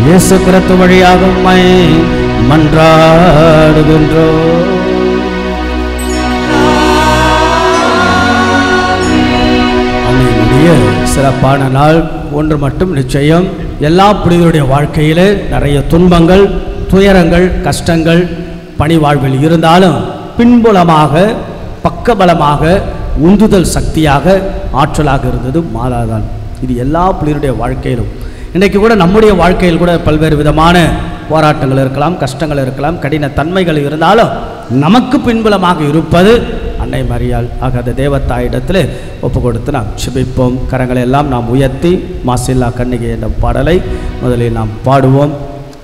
இயேசு கிறிஸ்து வழியாக உம்மை மன்றாடுகின்றோம். அன்னையினுடைய சிறப்பான நாள் ஒன்று மட்டும் நிச்சயம். எல்லா புனிதருடைய வாழ்க்கையிலே நிறைய துன்பங்கள், துயரங்கள், கஷ்டங்கள் பணி வாழ்வில் இருந்தாலும் பின்புலமாக பக்கபலமாக உந்துதல் சக்தியாக ஆற்றலாக இருந்தது மாதாதான். இது எல்லா புனிதருடைய வாழ்க்கையிலும். இன்றைக்கு கூட நம்முடைய வாழ்க்கையில் கூட பல்வேறு விதமான போராட்டங்கள் இருக்கலாம், கஷ்டங்கள் இருக்கலாம், கடின தன்மைகள் இருந்தாலும் நமக்கு பின்புலமாக இருப்பது அன்னை மரியாள். ஆக அந்த தேவத்தாயிடத்தில் ஒப்பு கொடுத்து நாம் ஜெபிப்போம். கரங்களை எல்லாம் நாம் உயர்த்தி மாசில்லா கன்னிகை என்ற பாடலை முதலில் நாம் பாடுவோம்.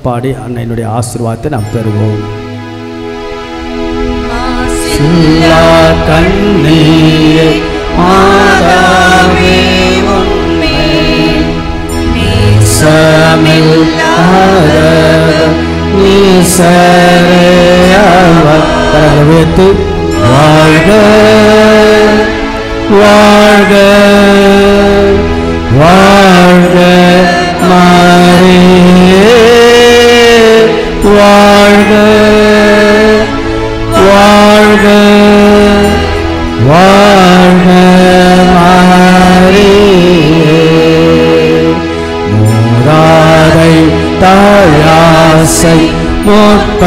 பாடி அன்னையினுடைய ஆசீர்வாதத்தை நாம் பெறுவோம். மாசில்லா கன்னிகை மாதாவே உம்மேல் நேசமில்லாத நீசரேயவர் கரங்களை உயர்த்தி வாழ்க வாழ்க வாழ்க மரியே வாழ்க வாழ்க வாழ்க மரியே. மூதாதை தாயாசை முற்பவமற்ற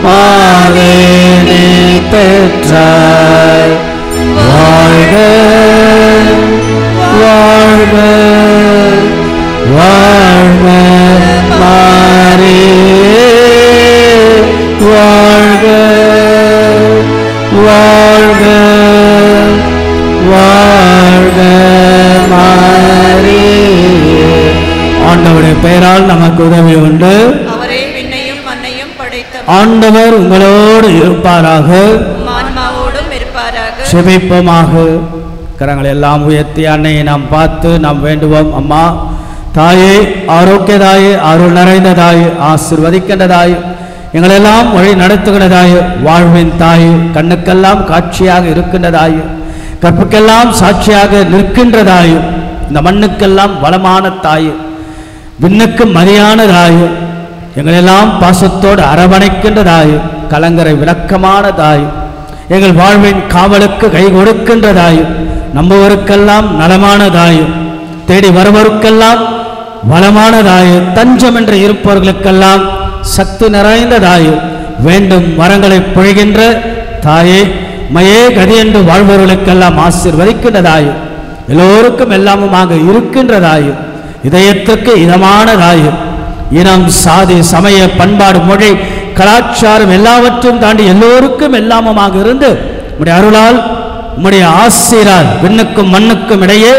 மாவேனி பெற்றாய். வாழ்க வாழ்க வாழ்க மரியே வாழ்க வாழ்க வாழ்க மரியே. ஆண்டவருடைய பெயரால் நமக்கு உதவி உண்டு. அவரே விண்ணையும் மண்ணையும் படைத்த ஆண்டவர் உங்களோடு இருப்பாராக, ஆன்மாவோடும் இருப்பாராக. ஜெபிப்போமாக. கரங்களை எல்லாம் உயர்த்தி அன்னையை நாம் பார்த்து நாம் வேண்டுவோம். அம்மா தாயே, ஆரோக்கியதாயே, அருள் நிறைந்ததாயே, ஆசீர்வதிக்கின்றதாயே, எங்களெல்லாம் வழி நடத்துகிறதாயே, வாழ்வின் தாயே, கண்ணுக்கெல்லாம் காட்சியாக இருக்கின்றதாயே, கற்புக்கெல்லாம் சாட்சியாக நிற்கின்றதாயே, இந்த மண்ணுக்கெல்லாம் வளமான தாயே, விண்ணுக்கு மதியானதாயே, எங்களெல்லாம் பாசத்தோடு அரவணைக்கின்ற தாய், கலங்கரை விளக்கமான தாய், எங்கள் வாழ்வின் காவலுக்கு கை கொடுக்கின்ற தாய், நம்புவருக்கெல்லாம் நலமான தாய், தேடி வருவருக்கெல்லாம் வளமான தாய், தஞ்சம் என்று இருப்பவர்களுக்கெல்லாம் சக்தி நிறைந்த தாய், வேண்டும் வரங்களை பொழிகின்ற தாயே, மையே கதி என்று வாழ்பவர்களுக்கெல்லாம் ஆசீர்வதிக்கின்ற தாய், எல்லோருக்கும் எல்லாமுமாக இருக்கின்ற தாய், இதயத்திற்கு இதமான தாய், இனம் சாதி சமய பண்பாடு மொழி கலாச்சாரம் எல்லாவற்றையும் தாண்டி எல்லோருக்கும் எல்லாமுமாக இருந்து உம்முடைய அருளால் உம்முடைய ஆசீரால் விண்ணுக்கும் மண்ணுக்கும் இடையே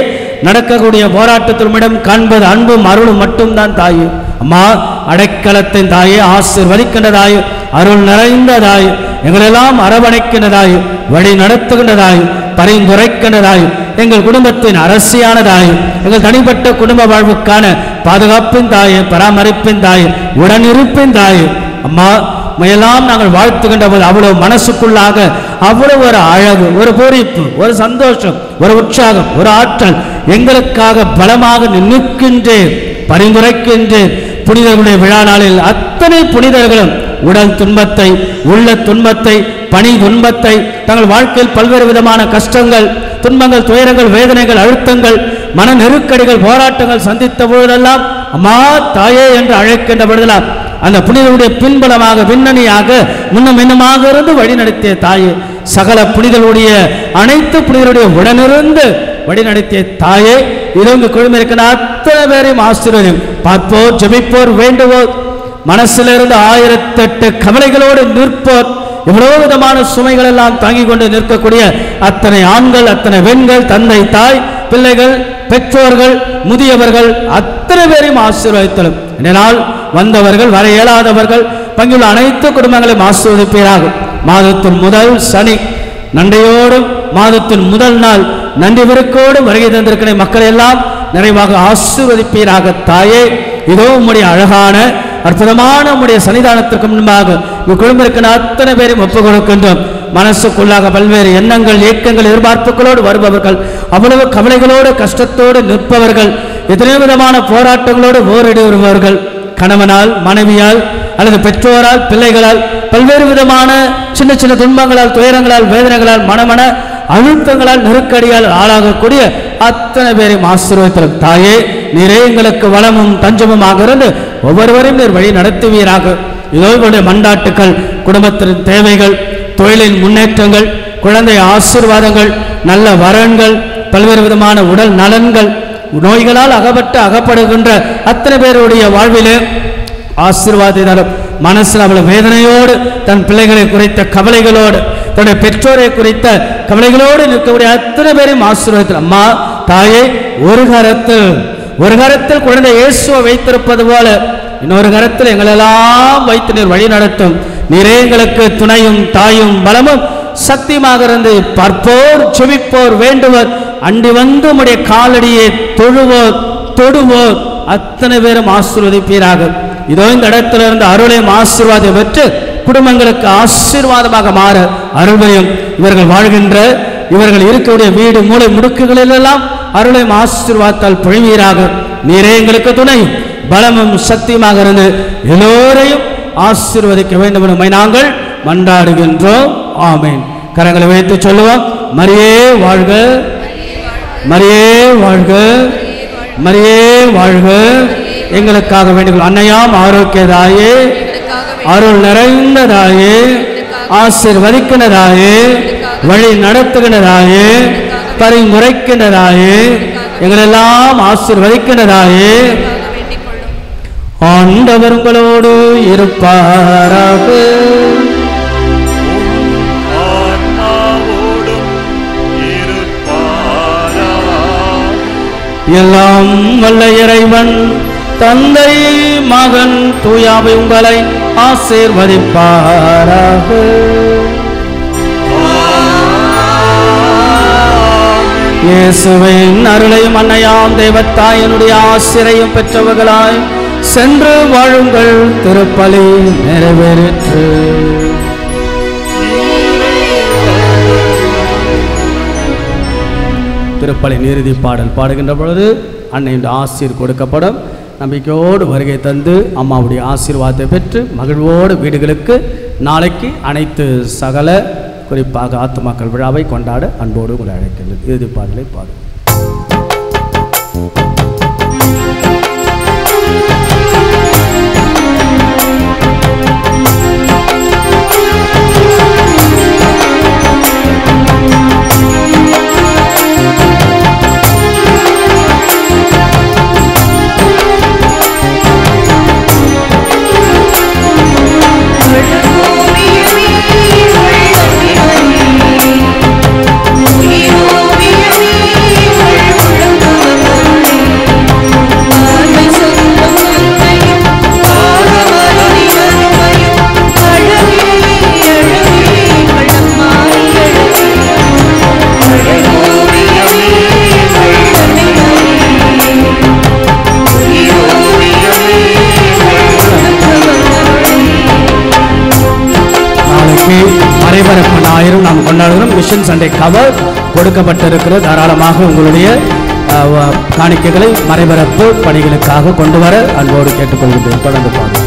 நடக்கக்கூடிய போராட்டத்தில் உம்மிடம் காண்பது அன்பும் அருளும் மட்டும்தான் தாயே. அம்மா, அடைக்கலத்தின் தாயே, ஆசீர்வதிக்கின்ற தாய், அருள் நிறைந்த தாய், எங்களெல்லாம் அரவணைக்கின்ற தாய், வழி நடத்துகின்ற தாய், பரிந்துரைக்கின்ற தாய், எங்கள் குடும்பத்தின் அரசியான தாய், எங்கள் தனிப்பட்ட குடும்ப வாழ்வுக்கான பாதுகாப்பின் தாய், பராமரிப்பின் தாய், உடனிருப்பின் தாய். அம்மா, மையெல்லாம் நாங்கள் வாழ்த்துகின்ற போது அவ்வளவு மனசுக்குள்ளாக அவ்வளவு ஒரு அழகு, ஒரு பூரிப்பு, ஒரு சந்தோஷம், ஒரு உற்சாகம், ஒரு ஆற்றல் எங்களுக்காக பலமாக நிற்கின்றேன், பரிந்துரைக்கின்றேன். புனிதர்களுடைய விழா நாளில் அத்தனை புனிதர்களும் உடல் துன்பத்தை, உள்ள துன்பத்தை, பணி துன்பத்தை, தங்கள் வாழ்க்கையில் பல்வேறு விதமான கஷ்டங்கள், துன்பங்கள், துயரங்கள், வேதனைகள், அழுத்தங்கள், மன நெருக்கடிகள், போராட்டங்கள் சந்தித்த பொழுதெல்லாம் அம்மா தாயே என்று அழைக்கின்ற பொழுதெல்லாம் அந்த புனிதருடைய பின்பலமாக, பின்னணியாக, முன்னும் இன்னுமாக இருந்து வழிநடத்திய தாயே, சகல புனிதருடைய அனைத்து புனிதருடைய உடனிருந்து வழிநடத்திய தாயே, இருந்து குழுமிருக்கிற அத்தனை பேரையும் ஆசீர்வதியும். பார்ப்போர், ஜெபிப்போர், வேண்டுவோர், மனசிலிருந்து 1008 கவலைகளோடு நிற்போர், எவ்வளவு விதமான சுமைகள் எல்லாம் தாங்கிக் கொண்டு நிற்கக்கூடிய அத்தனை ஆண்கள், அத்தனை பெண்கள், தந்தை, தாய், பிள்ளைகள், பெற்றோர்கள், முதியவர்கள் அத்தனை பேரையும் ஆசீர்வதித்தலும். இதனால் வந்தவர்கள், வர இயலாதவர்கள், பங்குள்ள அனைத்து குடும்பங்களையும் ஆசீர்வதிப்பீராக. மாதத்தின் முதல் சனி நன்றியோடும், மாதத்தின் முதல் நாள் நன்றி பெருக்கோடு வருகை தந்திருக்கிற மக்களை எல்லாம் நிறைவாக ஆசீர்வதிப்பீராக. தாயே, இதோ உம்முடைய அழகான அற்புதமான உம்முடைய சன்னிதானத்திற்கு முன்பாக குழுமிருக்கிற அத்தனை பேரையும் ஒப்புக் கொடுக்கின்றோம். மனசுக்குள்ளாக பல்வேறு எண்ணங்கள், இயக்கங்கள், எதிர்பார்ப்புகளோடு வருபவர்கள், அவ்வளவு கவலைகளோடு கஷ்டத்தோடு நிற்பவர்கள், எத்தனை விதமான போராட்டங்களோடு போரிடி வருபவர்கள், கணவனால், மனைவியால் அல்லது பெற்றோரால், பிள்ளைகளால், பல்வேறு விதமான சின்ன சின்ன துன்பங்களால், துயரங்களால், வேதனைகளால், மனமன அழுத்தங்களால், நெருக்கடியால் ஆளாகக்கூடிய அத்தனை பேரையும் ஆசீர்வதித்தலும். தாயே, நீரே எங்களுக்கு வளமும் தஞ்சமுமாக இருந்து ஒவ்வொருவரையும் நீர் வழி நடத்துவீராக. இதோ இவருடைய மண்டாட்டுக்கள், குடும்பத்தின் தேவைகள், தொழிலின் முன்னேற்றங்கள், குழந்தை ஆசீர்வாதங்கள், நல்ல வரன்கள், பல்வேறு விதமான உடல் நலன்கள், நோய்களால் அகப்படுகின்ற அத்தனை பேருடைய வாழ்விலே ஆசீர்வாதம். மனசில் அவ்வளவு வேதனையோடு, தன் பிள்ளைகளை குறித்த கவலைகளோடு, தன்னுடைய பெற்றோரை குறித்த கவலைகளோடு நிற்கக்கூடிய அத்தனை பேரையும் ஆசீர்வாதத்தில். அம்மா, தாயே, ஒரு கரத்தில் குழந்தை இயேசுவை வைத்திருப்பது போல இன்னொரு கரத்தில் எங்களெல்லாம் வைத்து நீர் வழி நடத்தும். நீரே எங்களுக்கு துணையும் தாயும் பலமும் சக்தியுமாக இருந்து பார்ப்போர், செவிப்போர், வேண்டுவோர், அண்டி வந்து உம்முடைய காலடியை தொழுவோர், தொடுவோர் அத்தனை பேரும் ஆசீர்வதிப்பீராக. இதோ இந்த இடத்திலிருந்து அருளையும் ஆசீர்வாதம் பெற்று குடும்பங்களுக்கு ஆசீர்வாதமாக மாற அருள்வரையும். இவர்கள் வாழ்கின்ற, இவர்கள் இருக்கக்கூடிய வீடு மூலை முடுக்குகளிலெல்லாம் அருளையும் ஆசீர்வாதத்தால் பொழிவீராக. நீரே எங்களுக்கு துணையும் பலமும் சக்தியுமாக இருந்து எல்லோரையும் ஆசீர்வதிக்க வேண்டும் என நாங்கள் மன்றாடுகின்றோம். ஆமேன். கரங்களை வைத்து சொல்லுவோம். மரியே வாழ்க, மரியே வாழ்க, மரியே வாழ்க. எங்களுக்காக வேண்டுங்கள். அன்னையாம் ஆரோக்கியதாயே, அருள் நிறைந்ததாயே, ஆசீர்வதிக்கின்றதாயே, வழி நடத்துகின்றதாயே, பரிந்துரைக்கின்றதாயே, எங்களெல்லாம் ஆசீர்வதிக்கின்றதாயே. ஆண்டவர் உங்களோடு இருப்பாராக. எல்லாம் வல்ல இறைவன் தந்தை, மகன், தூயாவை உங்களை ஆசீர்வதிப்பாராக. இயேசுவின் அருளையும் அன்னையாம் தெய்வத்தாயினுடைய ஆசிரையும் பெற்றவர்களாய் சென்று வாழுங்கள். திருப்பலி நிறைவேறிற்று. திருப்பலி இறுதி பாடல் பாடுகின்ற பொழுது அன்னையின் ஆசீர் கொடுக்கப்படும். நம்பிக்கையோடு வருகை தந்து அம்மாவுடைய ஆசீர்வாதத்தை பெற்று மகிழ்வோடு வீடுகளுக்கு நாளைக்கு அனைத்து சகல குறிப்பாக ஆத்துமாக்கள் விழாவை கொண்டாட அன்போடு உங்களை அழைக்கின்றது. இறுதி பாடலை பாடும். மறைபரப்பு ஞாயிறு நாம் கொண்டாடுகிறோம். மிஷன் சண்டே கவர் கொடுக்கப்பட்டிருக்கிற தாராளமாக உங்களுடைய காணிக்கைகளை மறைபரப்பு பணிகளுக்காக கொண்டு வர அன்போடு கேட்டுக்கொள்கின்றோம். தொடர்ந்து பாருங்கள்.